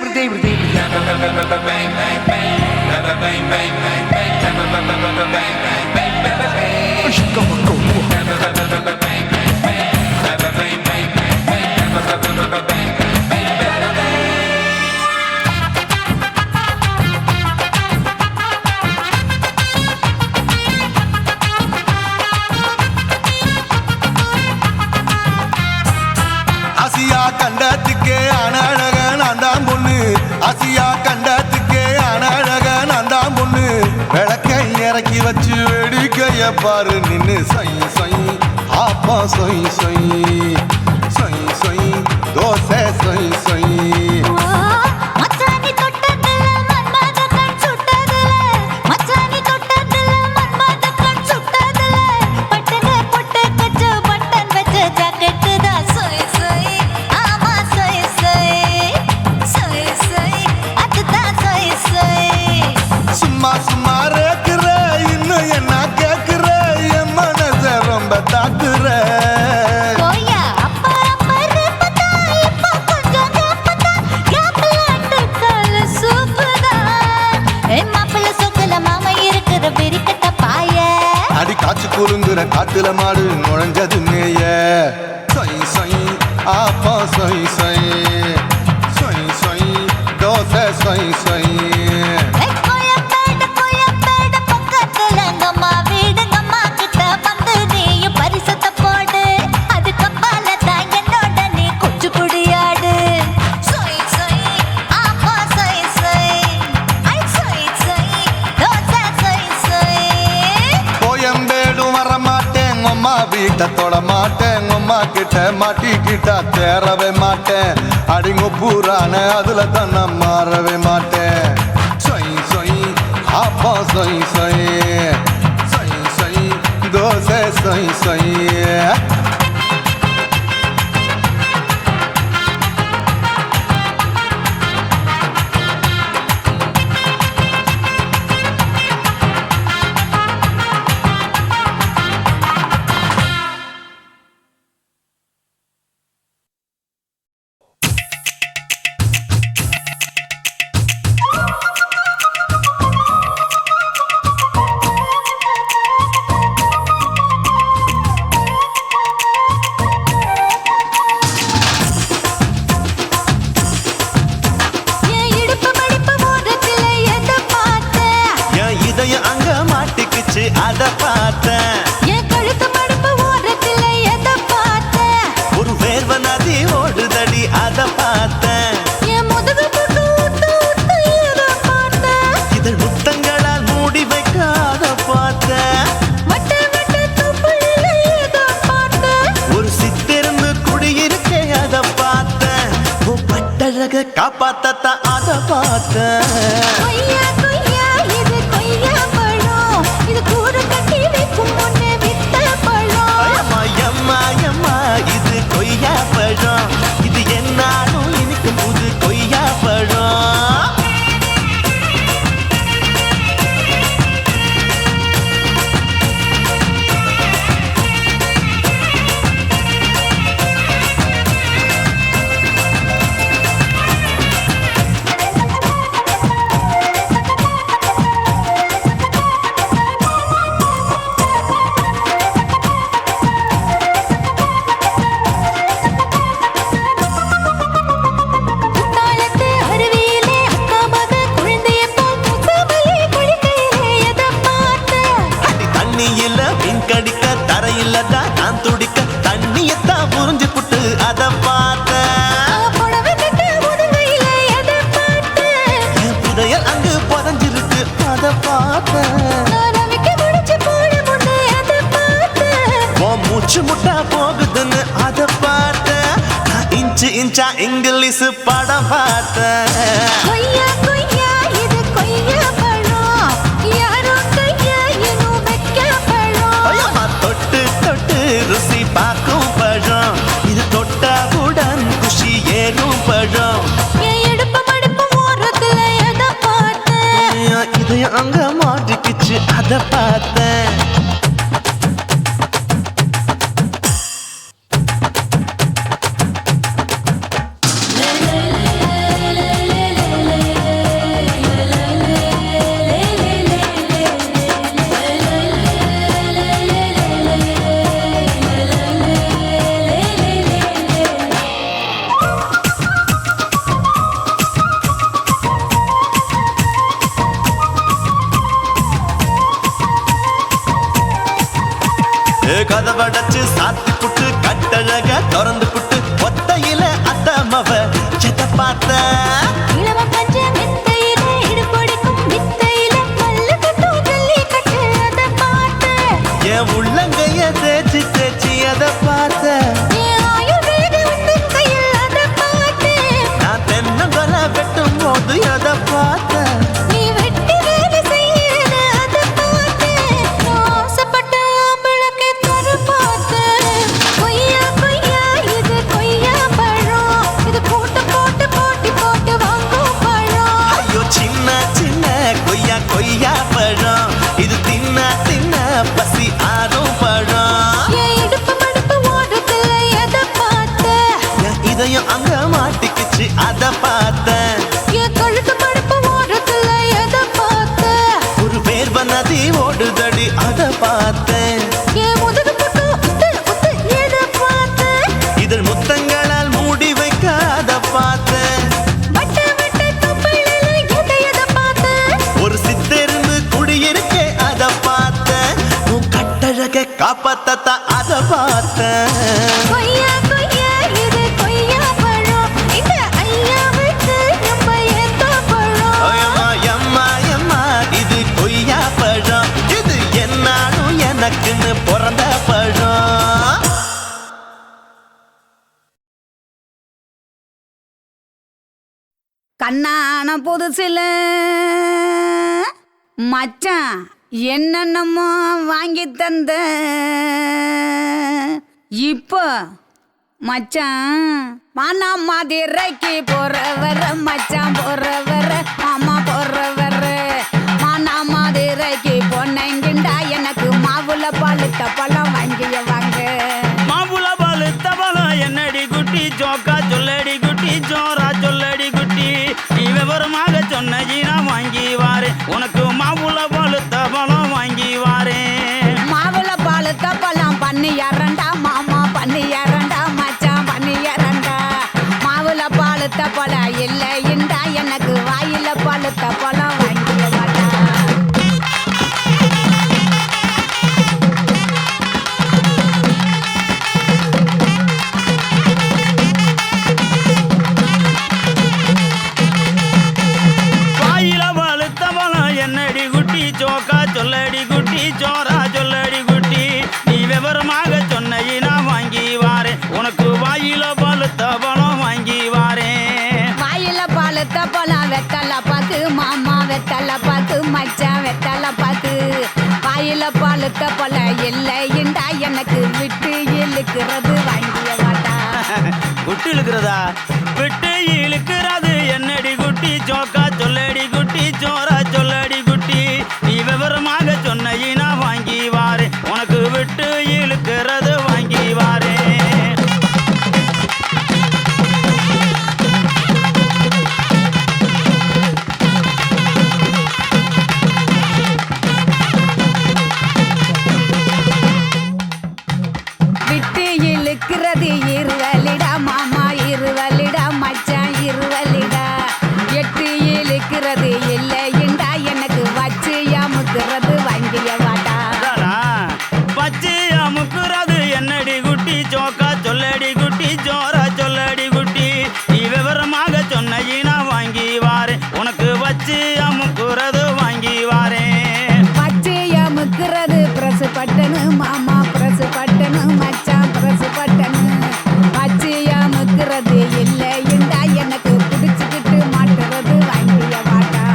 ஆசியா கண்டத்துக்கே அனழக நான் தான் பொண்ணு ஆசியா கண்டத்துக்கே அனழக நான் தான் பொண்ணு விளக்கை இறக்கி வச்சு வேடிக்கைய பாரு நின்னு சொய் சொய் ஆப்பா சொய் சொய் சொய் சொய் தோசை சொய் சொய் மச்சானி தொட்டதுல மன்மத கண் சுட்டதுல மச்சானி தொட்டதுல மன்மத கண் சுட்டதுல பட்டன பொட்டு கச்சு பட்டன் வச்ச ஜாக்கெட் தான் சொய் சொய் ஆமா சொய் சொய் சொய் சொய் அதுதான் சொய் சொய் சும்மா சும்மா ரேக்குற இன்னும் என்ன கேக்குற என் மனச ரொம்ப தாக்குற போயா அப்பா அப்பா ரப்பதா இப்ப கொஞ்சம் ரப்பதா யாப்லாட்டு கல சூப்பரா ஏ மாப்பிள்ள சொக்கல மாமா இருக்கிற வெறிக்கட்ட பாய அடி காய்ச்சி குலுங்குற காட்டுல மாடு நுழைஞ்சது மேய சொய் சொய் ஆப்பா சொய் சொய் சொய் சொய் தோசை சொய் சொய் கோயம்பேடு பக்கத்துல எங்கம்மா வீடு அம்மா கிட்ட வந்து நீயும் பரிசத்தை போடு அதுக்கு பால தான் என்னோட நீ குச்சி புடியாடு சொய் சொய் ஆப்பா சொய் சொய் ஐ சொய் சொய் தோசை சொய் சொய் கோயம்பேடு வர மாட்டேன் அம்மா வீட்டை தொட மாட்டேன் அம்மா கிட்ட மாட்டிக்கிட்டா தேரவே மாட்டேன் அடிங்க பூரான அதுல தான் நான் மாறவே மாட்டேன் சொய் சொய் ஆப்பா சொய் சொய் சொய் சொய் தோசை சொய் சொய் கட்டழக காப்பாத்தத்த அத பார்த்தேன். கொய்யா கொய்யா இது கொய்யா பழம், இது கூறு கட்டி வைக்கும் முன்னே வித்த பழம். அம்மா எம்மா எம்மா இது கொய்யா பழம், இது என்னாலும் இனிக்கும் புது கொய்யா பழம். குத்தாலத்து அருவியிலே அக்கா மக குழந்தைய போல் முகமலே குளிக்கையிலே எதை பார்த்தேன்? அடி தண்ணியில மீன் கடிக்க தரையில தான் நான் துடிக்க தண்ணியத்தான் புரிஞ்சு புட்டு அத பார்த்தேன். புடவை கட்ட முதுகையிலே எதை பார்த்தேன்? என் புதையல் அங்கு புதஞ்சிருக்கு அத பார்த்தேன். நான் ரவிக்கு முடிச்சு போட முன்னே எதை பார்த்தேன்? உன் மூச்சு முட்டா போகுதுன்னு அத பார்த்தேன். நான் இன்ச்சு இன்ச்சா இங்கிலீஷ் படம் பார்த்தேன். கொய்யா கொய்யா இது கொய்யா பழம், யாரோ கையா இன்னும் வைக்க பழம். ஐயம்மா தொட்டு தொட்டு ருசி பார்க்கும் பழம், இது தொட்டாவுடன் குஷி ஏறும் பழம். என் இடுப்பு மடுப்பு ஓரத்துல எதை பார்த்தேன்? என் இதயம் அங்க மாட்டிக்கிச்சு அத பார்த்தேன். கதவடைச்சு சாத்தி புட்டு கட்டழக திறந்து புட்டு ஒத்தையில அத்தமவ செத்த பார்த்த. இளவ பஞ்ச மெத்தையில இடுப்பொடிக்கும் வித்தையில மல்லு கட்டும் ஜல்லிக்கட்டு அதை பார்த்தேன். என் உள்ளங்கைய தேய்ச்சி தேய்ச்சி அத பார்த்த. என் ஆயுர்வேத உந்தன் கையில் அதை பார்த்தேன். நான் தென்னங்கொலை வெட்டும் போது அத பார்த்த. நீ வெட்டி வேலை செய்யறது அதை பார்த்தேன். நான் ஆசைப்பட்ட ஆம்பளுக்கு தர பார்த்தேன். கொய்யா கொய்யா இது கொய்யா பழம், இது போட்டு போட்டு போட்டி போட்டு வாங்கும் பழம். ஐயோ சின்ன சின்ன கொய்யா கொய்யா பழம், இது தின்ன தின்ன பசி ஆறும் பழம். என் இடுப்பு மடுப்பு ஓரத்துல எதை பார்த்தேன்? என் இதயம் அங்க மாட்டிக்கிச்சு அத பார்த்தேன். என் கழுத்து மடுப்பு ஓரத்துல எதை பார்த்தேன்? ஒரு வேர்வ நதி ஓடுதடி அத பார்த்தேன். என் முதுகு பக்கம் உத்து உத்து எதை பார்த்தேன்? இதழ் முத்தங்களால் மூடி வைக்க அத பார்த்தேன். வட்ட வட்ட தொப்பையில எதை பார்த்தேன்? ஒரு சித்தெரும்பு குடியிருக்கே அத பார்த்தேன். உன் கட்டழக காப்பாத்தத்த அத பார்த்தேன். கொய்யா கொய்யா இது கொய்யா பழம், இந்த ஐயாவுக்கு ரொம்ப ஏத்த பழம். ஐயம்மா எம்மா எம்மா இது கொய்யா பழம், இது என்னாலும் எனக்குன்னு பிறந்த பழம். கண்ணான புதுசில மச்சான் என்னென்னமோ வாங்கி தந்த இப்போ மச்சான் மானா மதுரைக்கு போறவர மச்சான் போறவர மாமா போறவர மானா மதுரைக்கு பொன்னங்கிண்டா எனக்கு மாவுல பழுத்த பழம் வாங்கிய வாங்க. மாம்புல பழுத்த பழம் என்னடி குட்டி ஜோக்கா சொல்லடி குட்டி ஜோரா சொல்லடி குட்டி நீ விவரமாக சொன்னீனா வாங்கி வாரேன் உனக்கு மாம்புல பழுத்த பழம் வாங்கி வாரேன். மாவுல பழுத்த பழம் பண்ணி இரண்டா மாமா பண்ணி இரண்டா மச்சான் பண்ணி இரண்டா மாவுல பழுத்த பழம் இல்லை இண்டா எனக்கு வாயில விட்டு இழுக்கிறது என்னடி குட்டி ஜோக்கா சொல்லடி குட்டி ஜோரா சொல்லடி குட்டி நீ விவரமாக சொன்ன வாங்கி வாரு உனக்கு விட்டு இழுக்கிறது வாங்கி வாரு விட்டு இழுக்கிறது இருவலிடா மாமா இருவலிடா மச்சான் இருவலிடா எட்டு இழுக்கிறது இல்லைண்டா எனக்கு வச்சு அமுக்குறது வாங்கிய வாடா பச்சை அமுக்குறது என்னடி குட்டி ஜோக்கா சொல்லடி குட்டி ஜோரா சொல்லடி குட்டி நீ விவரமாக சொன்ன வாங்கி வாரு உனக்கு வச்சு அமுக்குறது வாங்கி வாரேன் வச்சு அமுக்குறது பிரசு பட்டனு மாமா பிரசு பட்டனு மச்சான் பிரசு பட்டனு வச்சு அமுக்குறது இல்லைண்டா எனக்கு பிடிச்சுக்கிட்டு மாட்டுறது வாங்கிய வாடா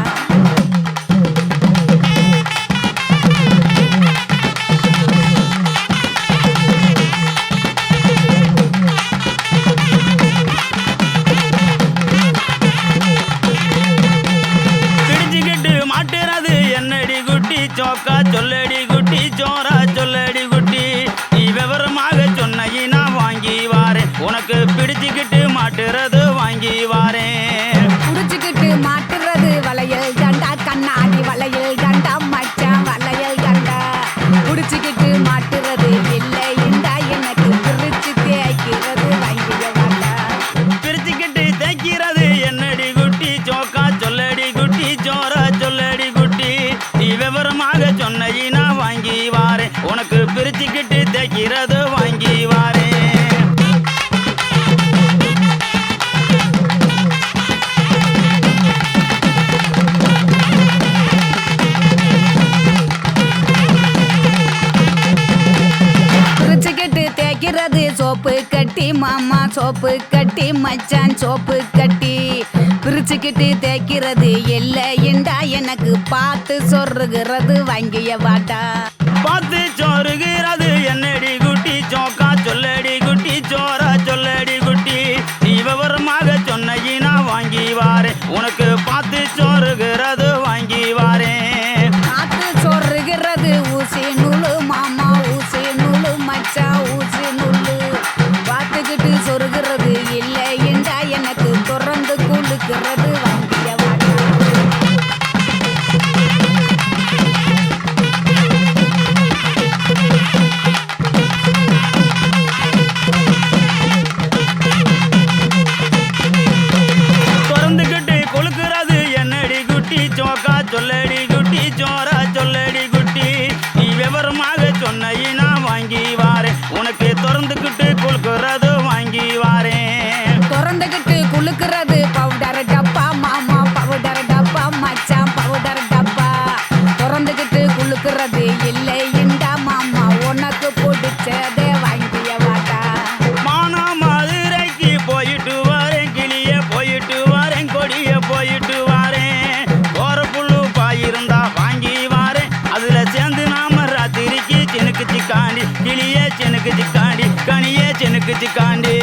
பிடிச்சுக்கிட்டு மாட்டுறது என்னடி குட்டி ஜோக்கா சொல்லடி குட்டி ஜோரா சொல்லடி குட்டி நீ விவரமாக சொன்ன வாங்கி வாரேன் உனக்கு பிடிச்சுக்கிட்டு மாட்டுறது வாங்கி வாரேன் புடிச்சுக்கிட்டு மாட்டுறது வளையல் தண்டா கண்ணாடி வளையல் தண்டா மச்சான் வளையல் தண்டா புடிச்சுக்கிட்டு மாட்டுறது இல்லைண்டா எனக்கு பிரிச்சு தேய்க்கிறது வாங்கிய வாடா பிரிச்சுக்கிட்டு தைக்கிறது என்னடி குட்டி ஜோக்கா சொல்லடி குட்டி ஜோரா சொல்லடி குட்டி நீ விவரமாக சொன்ன வாங்கி வாரேன் உனக்கு பிரிச்சுக்கிட்டு தைக்கிறது வாங்கி வாரேன் பிரிச்சுக்கிட்டு தேய்க்கிறது சோப்பு கட்டி மாமா சோப்பு கட்டி மச்சான் சோப்பு கட்டி பிரிச்சுக்கிட்டு தேய்க்கிறது இல்லைண்டா எனக்கு பார்த்து சொருகிறது வாங்கிய வாடா பார்த்து சோறுகிறது என்னடி குட்டி ஜோக்கா சொல்லடி குட்டி ஜோரா சொல்லடி குட்டி நீ விவரமாக சொன்ன வாங்கி வாரேன் உனக்கு பார்த்து சோறுகிறது வாங்கி வாரேன் பார்த்து சொருகிறது ஊசி நூலு மாமா ஊசி நூலு மச்சான் ஊசி நூலு பார்த்துக்கிட்டு சொருகிறது இல்லைண்டா எனக்கு தொடர்ந்து குளுக்கிறது வாங்கிய வாடா திறந்துக்கிட்டு கொழுக்கிறது என்னடி குட்டி ஜோக்கா சொல்லடி குட்டி ஜோரா சொல்லடி குட்டி நீ விவரமாக சொன்ன வாங்கி வாரேன் உனக்கு திறந்துக்கிட்டு கொழுக்கிறது வாங்கி வாரேன் திறந்துக்கிட்டு குளுக்கிறது பவுடர் டப்பா மாமா பவுடர் டப்பா மச்சான் பவுடர் டப்பா திறந்துக்கிட்டு குளுக்கிறது இல்லைண்டா மாமா உனக்கு பிடிச்சதே வாங்கிய வாடா மானா மதுரைக்கு போயிட்டு வரேன் கிளிய போயிட்டு வரேன் கொடிய போயிட்டு வரேன் போற புல்லு பாயிருந்தா வாங்கி வாரேன் அதுல சேர்ந்து நாம ராத்திரிக்கு சினுக்கு சிக்காண்டி கிளிய சினுக்கு சிக்காண்டி கனிய சினுக்கு சிக்காண்டி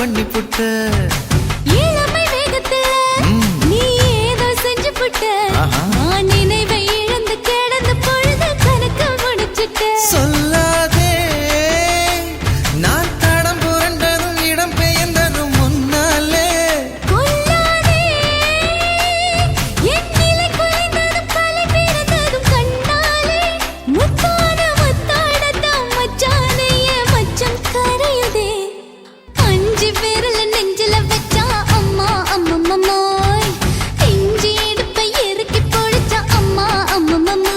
பண்ணி புட்ட இளமை வேகத்துல நீ ஏதோ செஞ்சு புட்ட நான் நினைவை இழந்து கிடந்து பொழுது கணக்கு முடிச்சுட்ட சொல்லாதே நான் தடம் புரண்டதும் இடம் பெயர்ந்ததும் முன்னாலே கொல்லாதே என் நிலை குறைந்ததும் பல பிறந்ததும் கண்ணாலே முத்தான முத்தாடத்தான் மச்சானைய மச்சம் கரையுதே அஞ்சு விரல நெஞ்சில வச்சா அம்மா அம்மம்மாய் இஞ்சி இடுப்பை இறுக்கி பொழிச்சா அம்மா அம்மம்மாய்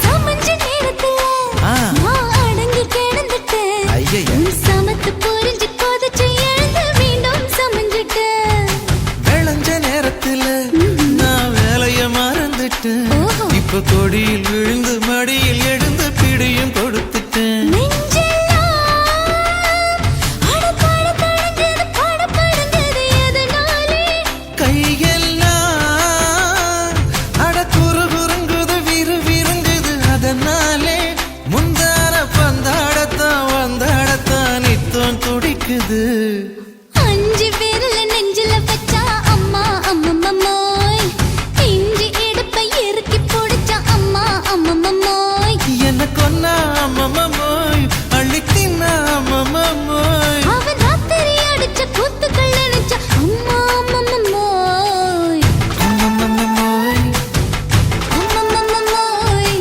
சமஞ்ச நேரத்துல நான் அடங்கி கிடந்துட்டேன் ஐயைய. உன் சமத்து புரிஞ்சு கொதிச்சு எழுந்து மீண்டும் சமஞ்சிட்டேன் விளைஞ்ச நேரத்துல நான் வேலைய மறந்துட்டேன் ஓஹோ. இப்ப கொடியில் விழுந்து மடியில் எழுந்து பிடியும் கொடுத்துட்டேன் நெஞ்செல்லாம் அடப்பாட தடங்குது படபடங்குது எதனாலே கையெல்லாம் அட குறு குறுங்குது விறு விருங்குது அதனாலே முந்தான பந்தாடத்தான் வந்தாடத்தான் நித்தம் துடிக்குது அஞ்சு விரல நெஞ்சில வச்சா அம்மா அம்மம்மாய் இஞ்சி இடுப்பை இறுக்கி பொடிச்சா அம்மா அம்மம்மாய் என்ன கொன்னா அம்மம்மோய் அள்ளித்தின்னா அம்மம்மோய் அவன் ராத்திரி அடிச்ச கூத்துக்கள் நினைச்ச அம்மா அம்மம்மாய் அம்மம்மோய் அம்மம்மாய்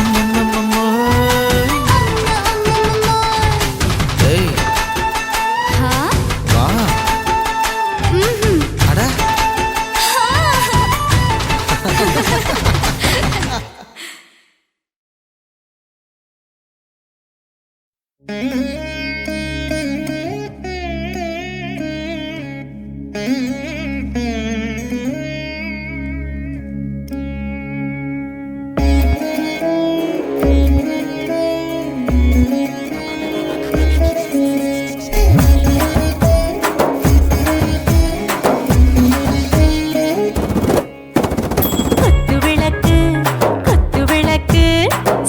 அம்மம்மோய் அம்மா அம்மம்மாய் ஏய் ஹா வா ம்ஹும் அட குத்து விளக்கு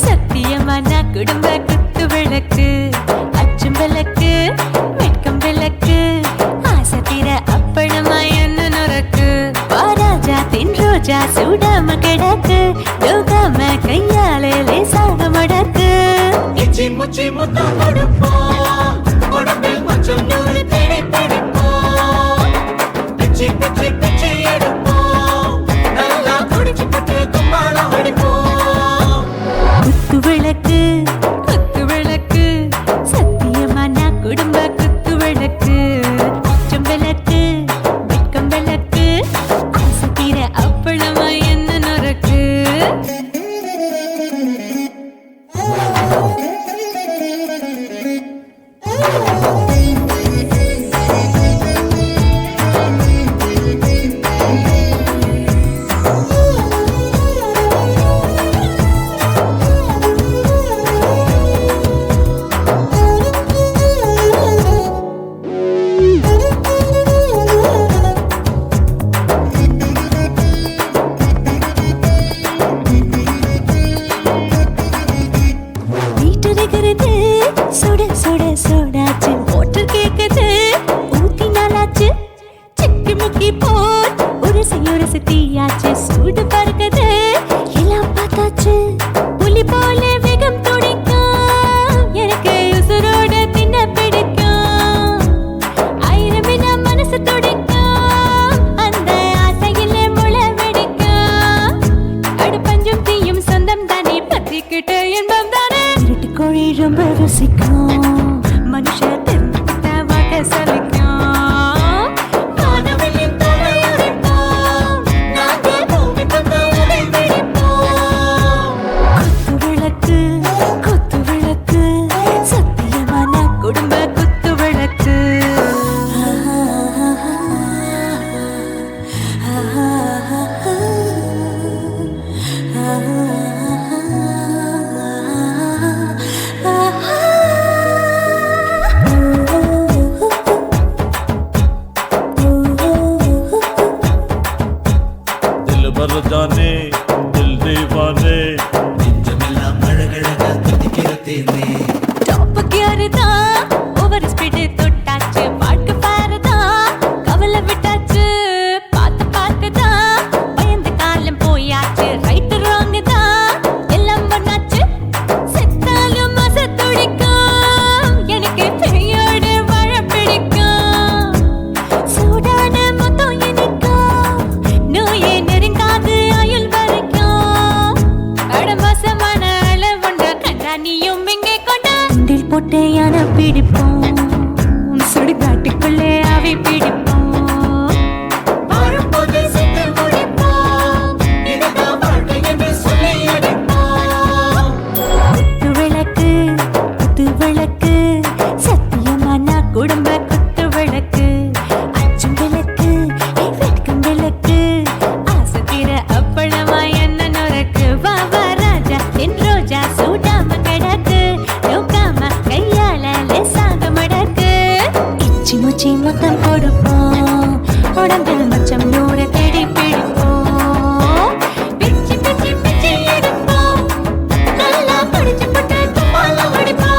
சத்தியமான குடும்ப குத்து விளக்கு அச்சும் விளக்கு வெட்கம் விளக்கு ஆசை தீர அப்பளமா என்ன நுறக்கு வாராஜா தின் ரோஜா சூடாம கிடக்கு யோகாம கையாலே லேசாக மடக்கு இச்சி முச்சி முத்தம் கொடுப்போம் உடம்பில் மச்சம் நூறு தேடி பிடிப்போம் பிச்சி பிச்சி பிச்சி எடுப்போம் நல்லா குடிச்சு பட்டு கும்மாளம் அடிப்போம் குத்து விளக்கு சத்தியமான குடும்ப குத்து விளக்கு அச்சும் விளக்கு வெட்கம் விளக்கு ஆசை தீர அப்பளமா என்ன நுறக்கு வீட்டருகிறது சுட சுட சோடாச்சு மோட்டர் கேக்குது ஊத்தி நாளாச்சு சிக்கி முக்கி போல் உரசி தீயாச்சு சூடு பறக்குது எல்லாம் பார்த்தாச்சு புலி போல வேகம் துடிக்கும் எனக்கு உசுரோட தின்ன பிடிக்கும் ஆயிரம் மனசு துடிக்கும் அந்த ஆசையில முளை வெடிக்கும் அடுப்பஞ்சும் தீயும் சொந்தம் தானே பத்திக்கிட்ட இன்பம் தானே இருட்டு கோழி ரொம்ப ருசிக்கும் மனுஷ தெரிஞ்சுக்கிட்ட வாட்ட சலிக்கும் மானவெளியும் தலையுடன் मर जाने दिल दीवाने நெஞ்சமெல்லாம் அழகழகா துடிக்கிறதேனே டாப் கியர் தான் ஓவர் ஸ்பீட் தொட்டாச்சு வாழ்க்கை பாரு தான் கவலை விட்டாச்சு பார்த்து பார்த்து தான் பயந்து காலம் போயாச்சு ரைட் ராங் தான் எல்லாம் பண்ணாச்சு செத்தாலும் மச துடிக்கும் எனக்கு பெரியோடு வாழ பிடிக்கும் சூடான மொத்தம் எனக்கும் நோயே நெருங்காது ஆயுள் வரைக்கும் அடமோசமான அளவுண்ட கண்டா நீயும் இங்கே கொண்டா உண்டில் போட்டு யானை பிடிப்போம் சுடுகாட்டுக்குள்ளே அவை பிடிப்போம் வாழும்போது செத்து முடிப்போம் இதுதான் வாழ்க்கை என்று சொல்லி அடிப்போம் குத்து விளக்கு சத்தியமான குடும்ப குத்து விளக்கு அச்சும் விளக்கு வெட்கும் விளக்கு ஆசத்திர அப்பளமா என்ன நுறக்கு வா வா ராஜா என் ரோஜா சூடாம கிடக்கு நோக்காம கையால லேசாக மடக்கு இச்சி முச்சி மொத்தம் கொடுப்போம் உடம்பில் மச்சம் நூறு தேடி பிடிப்போம் பிச்சி பிச்சி பிச்சி எடுப்போம் நல்லா படிச்சு போட்டு தும்பால ஓடிப்போம்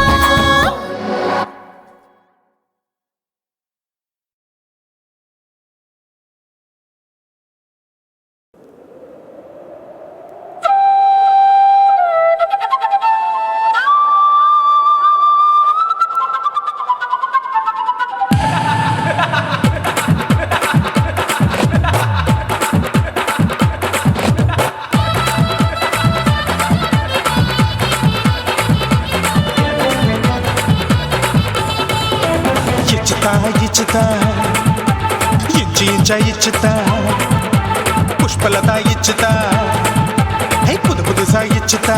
ఇచ్చుతా ఇచ్చుతా పుష్పలత ఇచ్చుతా புது புதுசா இச்சுதா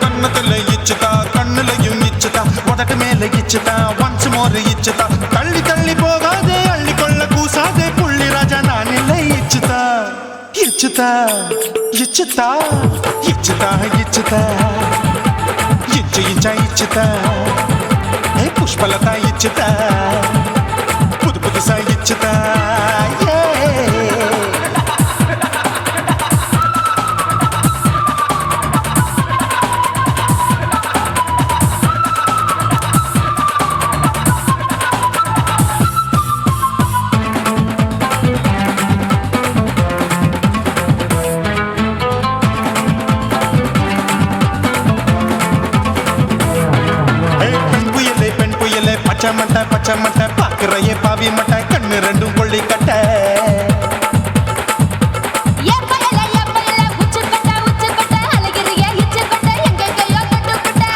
கண்ணத்துல இச்சுதா கண்ணுலையும் இச்சுதா உதட்டு மேல இச்சுதா ஒன்ஸ் மோர் இச்சுதா தள்ளி தள்ளி போகாதே அள்ளி கொள்ள கூசாதே புள்ளி ராஜா நான் இல்லை இச்சுதா இச்சுதா இச்சுதா இச்சுதா இச்சுதா இச்சா இச்சுதா புஷ்பலதா இச்சுதா புது புதுசா இச்சுதா பச்சை மட்டை பாக்குறையே பாவி மட்டை கண்ணு ரெண்டும் கொள்ளி கட்ட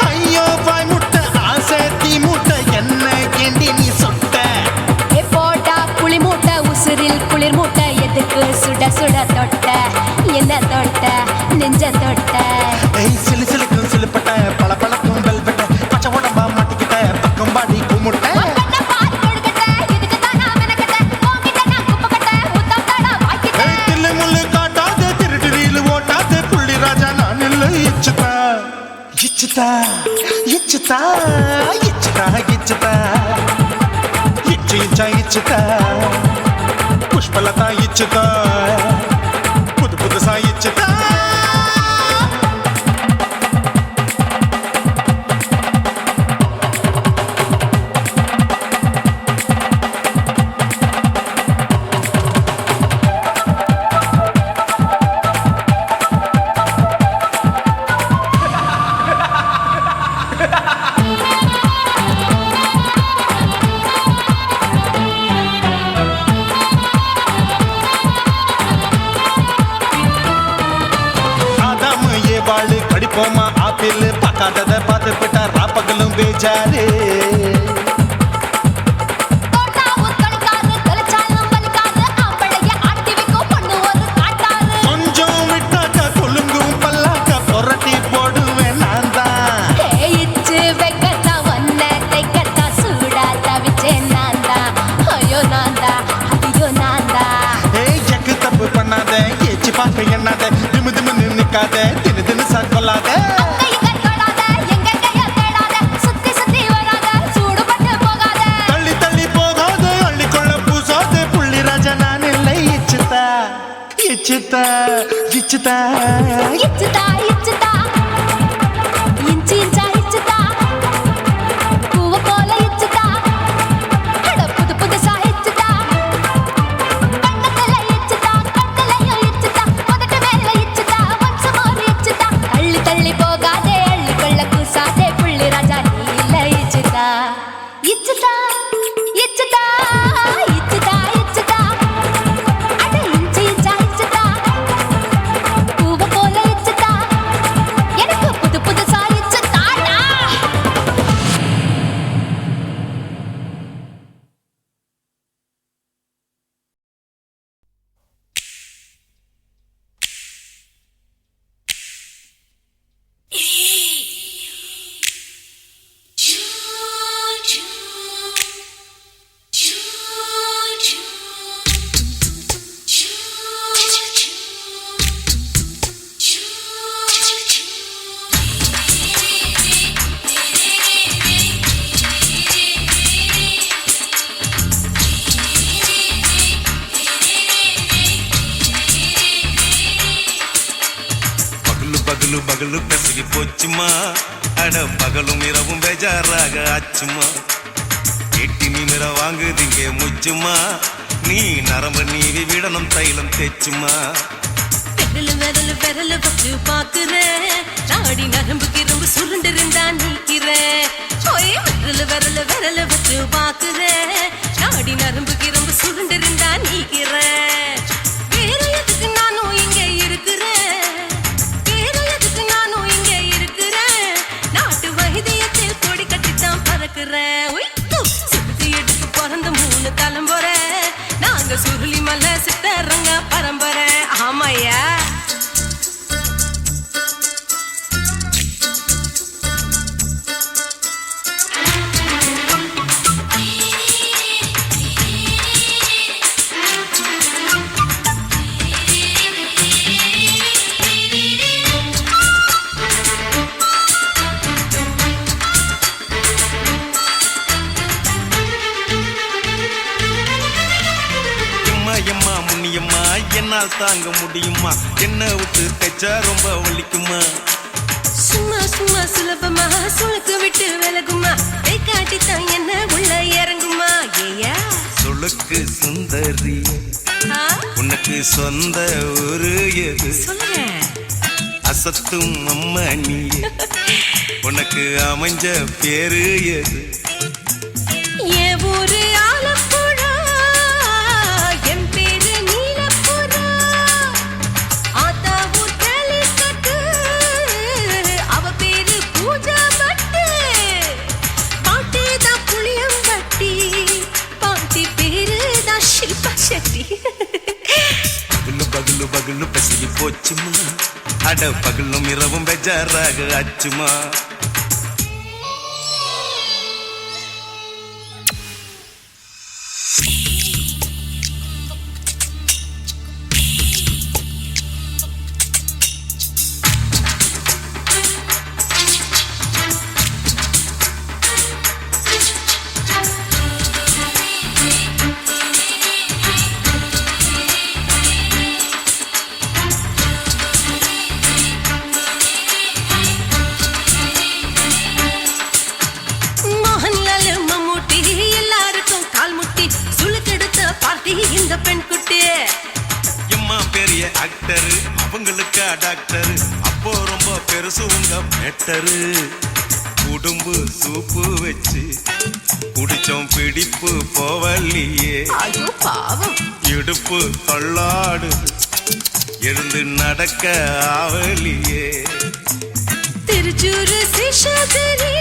ஐயோ வாய் முட்டை ஆசை தீ முட்டை என்ன கேண்டி நீ சொட்ட போட்டா புளி மூட்டை உசுரில் குளிர் மூட்டை எதுக்கு சுட சுட தொட்ட என்ன தொட்ட நெஞ்ச தொட்ட சிலு சிலுக்கும் சிலுப்பட்ட பல பழக்கும் வெல்வெட்ட பச்சை உடம்பா மாட்டிக்கிட்ட பக்கம் பாடி குமுட்ட இச்சுதா இச்சுதா இச்சுதா இச்சுதா இச்சு இச்சா இச்சுதா புஷ்பலதா இச்சுதா புது புதுசா இச்சுதா படிப்போமா ஆப்பிள் பார்க்காதத பார்த்து விட்டா ராப்பகலும் பேச்சாரு கொஞ்சம் விட்டாக்க கொலுங்கும் பல்லாக்க புரட்டி போடுவேன் நான் தான் சூடா தவிச்சேன் நான் தான் ஐயோ நான் தான் ஐயோ நான் தான் எக்கு தப்பு பண்ணாத ஏச்சி பார்க்க எண்ணாத திமு திமுன்னு நிக்காத தினு தினு சார் கொள்ளாத கையை கட்டாத எங்க கையை தேடாத சுத்தி சுத்தி வராத இச்சுதா இச்சுதா இச்சுதா இச்சுதா இஞ்சி இஞ்சா இச்சுதா பூவ போல இச்சுதா அட புது புதுசா இச்சுதா கண்ணத்துல இச்சுதா கண்ணலையும் இச்சுதா உதட்டு மேல இச்சுதா வம்சமாரி இச்சுதா தள்ளி தள்ளி போகாதே அள்ளி கொள்ள கூசாதே புள்ளி ராஜா நீ இல்ல இச்சுதா இச்சுதா இச்சுதா இச்சுதா இச்சுதா அட இஞ்சி இஞ்சா இச்சுதா பூவ போல இச்சுதா எனக்கு புது புதுசா இச்சுதாடா. பகலு பகலு பகலு பெசகி போச்சுமா அட பகலும் இரவும் பேஜாராக ஆச்சுமா எட்டி நிமிர வாங்குதிங்க முச்சுமா நீ நரம்பு நீவி விடணும் தைலம் தேச்சுமா விரலு விரலு விரலு வச்சு பாக்குறேன் நாடி நரம்பு கிரம்பு சுருண்டு இருந்தா நீக்கிறேன் விரலு விரலு விரலு வச்சு பாக்குறேன் நாடி நரம்பு கிரம்பு சுருண்டு இருந்தா நீக்கிறேன் வேற எதுக்கு நானும் இங்க இருக்கிறேன் வேற எதுக்கு நானும் இங்க இருக்கிறேன் நாட்டு வைத்தியத்தில் கொடி கட்டித்தான் பறக்கிறேன் சுத்தி எடுத்து பிறந்த 3 தலைமுறை நாங்க சுருளி மலை சித்தரங்க பரம்பரை ஆமாய்யா எம்மா எம்மா முன்னியம்மா என்னால் தாங்க முடியுமா என்ன விட்டு தைச்சா ரொம்ப வலிக்குமா சும்மா சும்மா சுலபமா சுளுக்கு விட்டு விலகுமா கை காட்டித்தான் என்ன உள்ள இறங்குமா ஏயா சொலுக்கு சுந்தரி உனக்கு சொந்த ஊரு எது சொல்றேன் அசத்தும் அம்மா நீ உனக்கு அமைஞ்ச பேரு எது என் ஊரு ஆலப்புழா என் பேரு நீலப்புறா ஆத்தா ஊர் கேலிக்கட்டு அவ பேரு பூஜா பட்டு பாட்டி தான் புளியம்பட்டி பாட்டி பேரு தான் ஷில்பா செட்டி பகலு பகலு பகலு பசிக்கு போச்சுமா அட பகலும் இரவும் பெஜாராக ஆச்சுமா மோகன்லால் மம்மூட்டி எல்லாருக்கும் கால் முட்டி சுளுக்கெடுத்த பார்ட்டி இந்த பெண் குட்டி எம்மா பெரிய ஆக்டர் அவங்களுக்கா டாக்டர் அப்போ ரொம்ப பெருசு உங்க மேட்டரு உடும்பு சூப்பு வச்சு குடிச்சோம் பிடிப்பு போவல்லையே ஐயோ பாவம் இடுப்பு தள்ளாடு எழுந்து நடக்க ஆவலியே திருச்சூரு சிஷாதிரி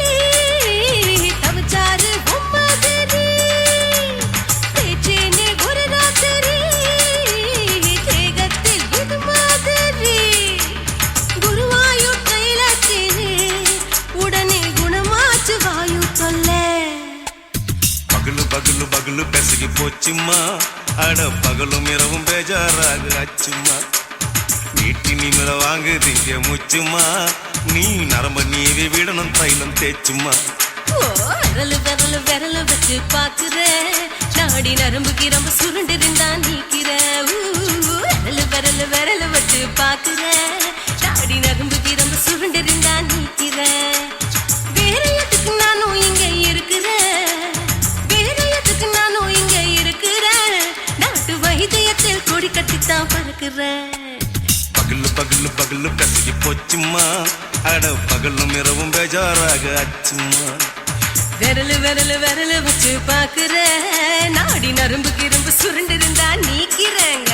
தவச்சாரு பொம்மதிரி தேச்சேனே ஒரு ராத்திரி தேகத்தில் இது மாதிரி குருவாயூர் தைலத்தினே உடனே குணமாச்சு வாயு தொல்லை பகலு பகலு பகலு பெசகி போச்சுமா அட பகலும் இரவும் பேஜாராக ஆச்சுமா நீட்டி நிமிர வாங்குதிங்க முச்சுமா நீ நரம்ப நீவி விடணும் தைலம் தேச்சுமா விரலு விரலு விரலு வச்சு பாக்குறேன் நாடி நரம்பு கிரம்பு சுருண்டு இருந்தா நீக்கிற விரலு விரலு பாக்குற தாடி நரம்பு கிரம்பு சுருண்டிருந்தா நீக்கிற வேற எதுக்கு நானும் இங்க இருக்கிறேன் வேற எதுக்கு நானும் இங்க இருக்கிறேன் நாட்டு வைத்தியத்தில் கொடி கட்டித்தான் பறக்குறேன் பகலு பகலு பகலு கசகி போச்சுமா அட பகலும் இரவும் பேஜாராக அச்சுமா விரலு விரலு விரலு வச்சு பாக்குற நாடி நரம்பு கிரம்பு சுருண்டிருந்தா நீக்கிறேங்க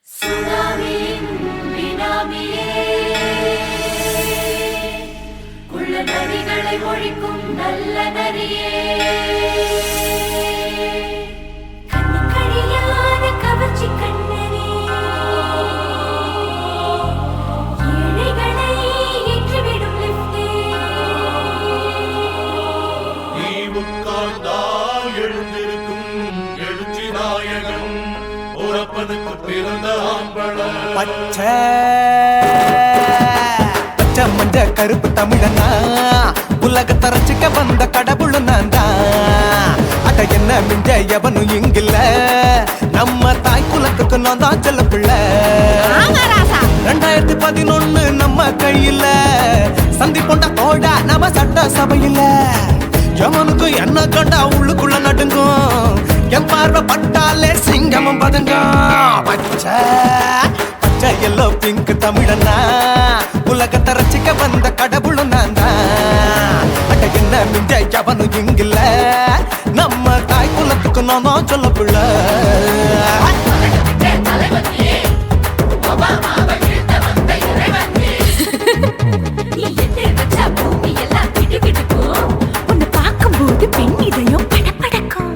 சுனாமியின் பினாமியே குள்ள நரிகளை ஒழிக்கும் நல்ல நரியே கண்ணுக்கழியாத கவர்ச்சி கண்ணனே ஏழைகளை ஏற்றிவிடும் லிப்டே நீ உட்கார்ந்தால் எழுந்திருக்கும் எழுச்சி நாயகன் உறப்பதுக்கு பிறந்த ஆம்பள பச்சை பச்சை மஞ்ச கருப்பு தமிழனா உலகத்தை ரசிக்க வந்த கடவுள் நான் தான். அட என்ன மிஞ்ச எவனும் இங்கில்ல நம்ம தாய் குலத்துக்கு நான் தான் செல்ல பிள்ளை. 2011 நம்ம கையில சந்தி கொண்ட தோடா நம்ம சட்ட சபையில எவனுக்கு என்ன கண்டா உள்ளுக்குள்ள நடுங்கும் என் பார்வை பட்டாலே சிங்கமும் பதுங்கும். பச்சை பச்சை எல்லோ பிங்க் தமிழனா உலகத்தை ரசிக்க வந்த கடவுளும் நான் தான். அட என்ன மிஞ்ச எவனும் இங்கில்ல நம்ம தாய் குலத்துக்கு நான் தான் சொல்ல பிள்ளை. நீ எதிர் வச்ச பூமி எல்லாம் கிடுகிடுக்கும் உன்னை பார்க்கும்போது பெண் இதயம் படபடக்கும்.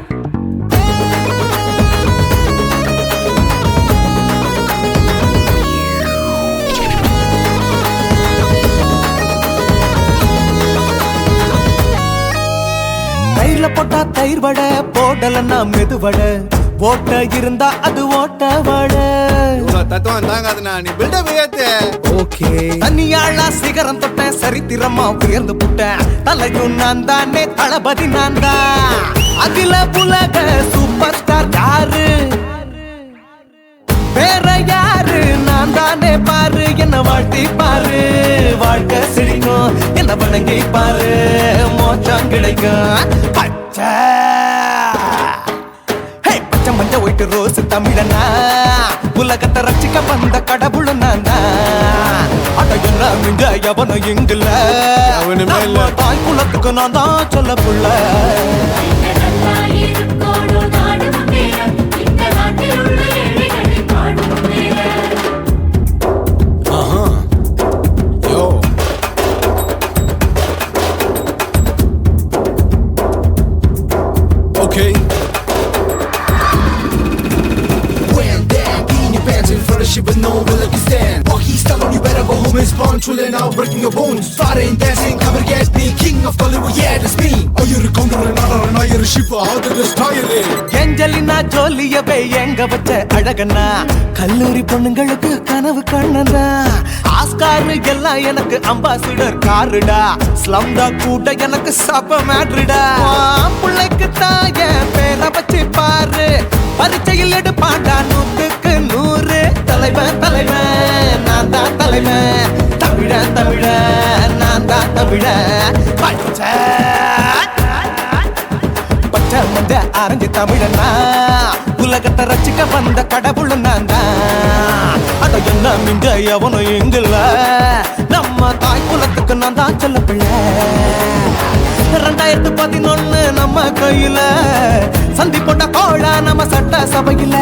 தயிர்ல போட்டா தயிர் வடை போடலன்னா மெது வடை ஓட்ட இருந்தா அது ஓட்ட வடை. தத்துவம் தாங்காதுண்ணா நீ பில்டப் ஏத்து. ஓகே தனியாளா சிகரம் தொட்டேன் சரித்திரமா உயர்ந்து புட்டேன் தலையும் நான் தானே தளபதி நான் தான். அகில உலக சூப்பர் ஸ்டார் யாரு வேற யாரு நான் தானே பாரு என்ன வாழ்த்தி பாரு வாழ்க்கை சிரிக்கும் என்ன வணங்கி பாரு மோச்சம் கிடைக்கும். பச்சை பச்சை மஞ்ச ஒயிட்டு ரோஸ் தமிழனா உலகத்தை ரசிக்க வந்த கடவுள் நான் தான். அட என்ன மிஞ்ச எவனும் இங்கில்ல நம்ம தாய் குலத்துக்கு நான் தான் சொல்ல புள்ள. நல்லா இருக்கோடும் நாடு முன்னேற இந்த நாட்டில் உள்ள ஏழைகளை பாடு முன்னேற யோ okay With no will you stand. Oh, he's telling you better go home and spawn. Chilling out, breaking your bones. Fighting, dancing, come and get me. King of Hollywood, yeah, that's me. Oh, you're a condor and not you're a shipper. How did this tire it? Angelina ஜோலியவே எங்க வச்ச அழகனா கல்லூரி பொண்ணுங்களுக்கு கனவு கண்ணனா Oscar எல்லாம் எனக்கு ambassador காருடா ஸ்லம்டா கூட எனக்கு சப்ப மேட்ருடா. பிள்ளைக்கு தாய பேரை வச்சு பாரு பரீட்சையில் எடுப்பாண்டா 100க்கு 100 தலைவன் தலைவன் நான் தான் தலைவன் தமிழன் தமிழன் நான் தான் தமிழன். பச்சை பச்சை மஞ்ச ஆரஞ்சு தமிழனா உலகத்தை ரசிக்க வந்த கடவுள் நான் தான். அட என்ன மிஞ்ச எவனும் எங்கில்ல நம்ம தாய் குலத்துக்கு நான் தான் சொல்ல பிள்ளை. 2011 நம்ம கையில சந்தி போட்ட கோழா நம்ம சட்ட சபையில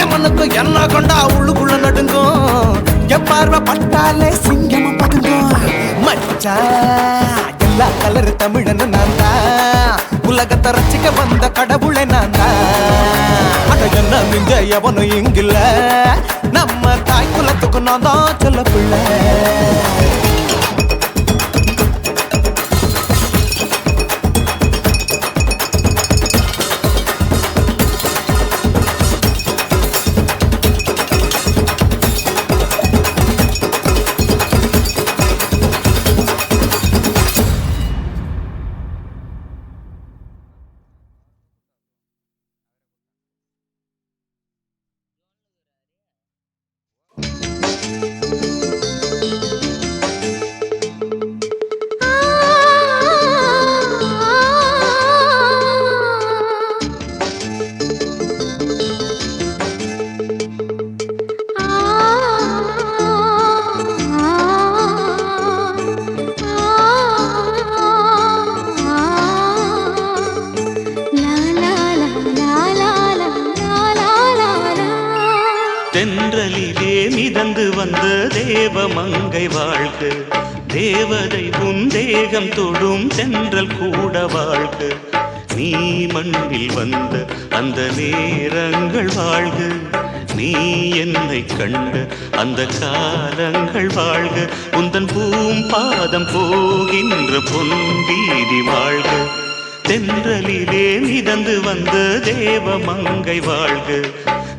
எவனுக்கு என்ன கொண்டா உள்ளுக்குள்ள நடுங்கும் என் பார்வை பட்டாலே சிங்கமும் பதுங்கும். மச்சா எல்லா கலர் தமிழன்னு நான் தான் உலகத்தை ரசிக்க வந்த கடவுளை நான் தான். அட என்ன மிஞ்ச எவனும் இங்கில்ல நம்ம தாய் குலத்துக்கு நான் தான் சொல்ல பிள்ளை. தென்றலிலே மிதந்து வந்த தேவமங்கை வாழ்க, தேவதை உன் தேகம் தொடும் தென்றல் கூட வாழ்க. நீ மண்ணில் வந்த அந்த நேரங்கள் வாழ்க, நீ என்னை கண்ட அந்த காலங்கள் வாழ்க. உந்தன் பூம்பாதம் போகின்ற பொன்வீதி வாழ்க. தென்றலிலே மிதந்து வந்த தேவமங்கை வாழ்க,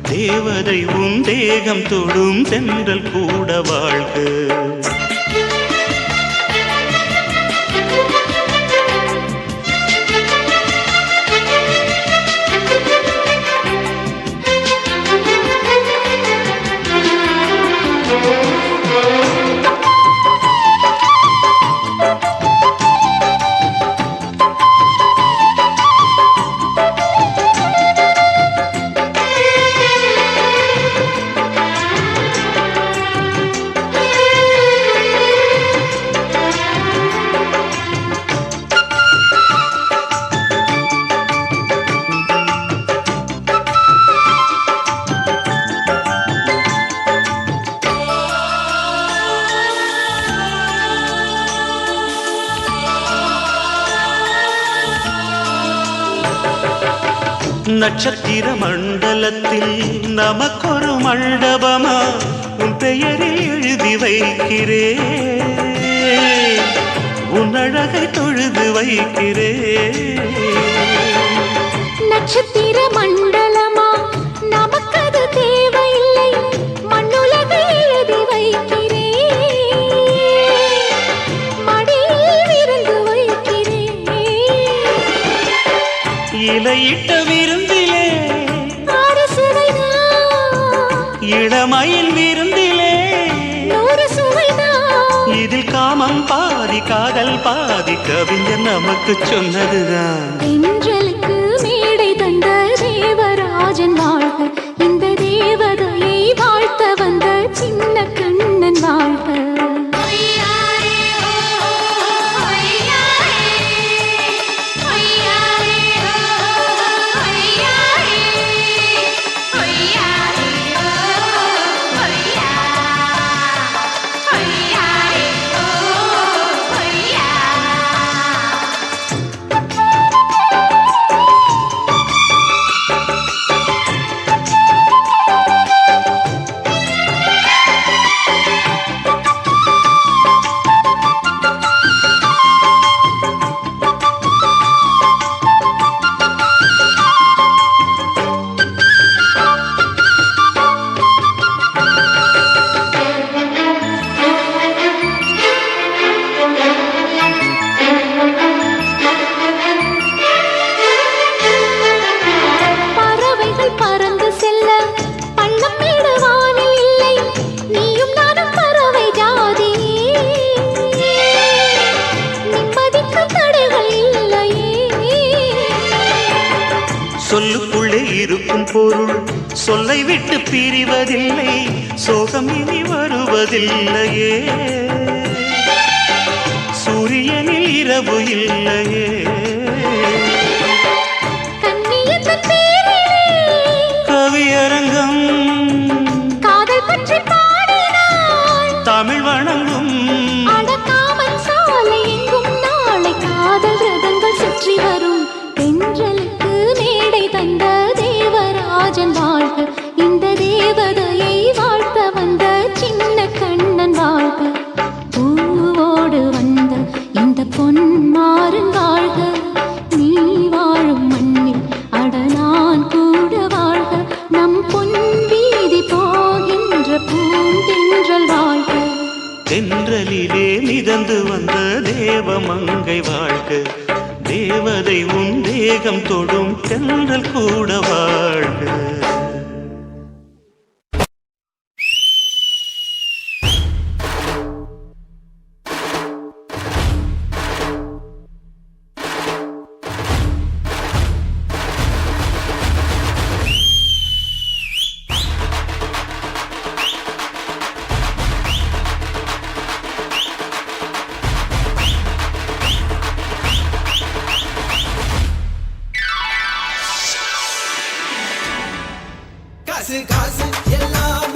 தேவதை உன் தேகம் தொடும் தென்றல் கூட வாழ்க. நட்சத்திர மண்டலத்தில் நமக்கொரு மண்டபமா உன் பெயரில் எழுதி வைக்கிறேன், உன் அழகை தொழுது வைக்கிறேன். நட்சத்திர மண்டலமா நமக்கது தேவையில்லை, மண்ணுலகை எழுதி வைக்கிறேன், மடியில் விருந்து வைக்கிறேன். இலையிட்ட விருந்திலே இளமயில் விருந்திலே இதில் காமம் பாதி காதல் பாதி கவிஞர் நமக்கு சொன்னதுதான். தென்றலுக்கு மேடை தந்த தேவராஜன் வாழ்க, இந்த தேவதையை வாழ்த்த வந்த சின்ன கண்ணன் வாழ்க. சொல்லுக்குள்ளே இருக்கும் பொருள் சொல்லை விட்டு பிரிவதில்லை, சோகம் இனி வருவதில்லையே, சூரியனில் இரவு இல்லையே. கவியரங்கம் காதல் பற்றி பாடினாள், தமிழ் வணங்கும் அடக்காமல் சாலை எங்கும் நாளை காதல் ரதங்கள் சுற்றி வரும். தென்றலுக்கு மேடை தந்த தேவராஜன் வாழ்க, இந்த தேவதையை வாழ்த்த வந்த சின்ன கண்ணன் வாழ்க. பூவோடு வந்த இந்த பொன்மாறன் வாழ்க, நீ வாழும் மண்ணில் அட நான் கூட வாழ்க. நம் பொன் வீதி போகின்ற பூந்தென்றல் வாழ்க. தென்றலிலே மிதந்து வந்த தேவமங்கை வாழ்க, தேவதை உன் தேகம் தொடும் தென்றல் கூட வாழ்க. காசு காசு எல்லாம்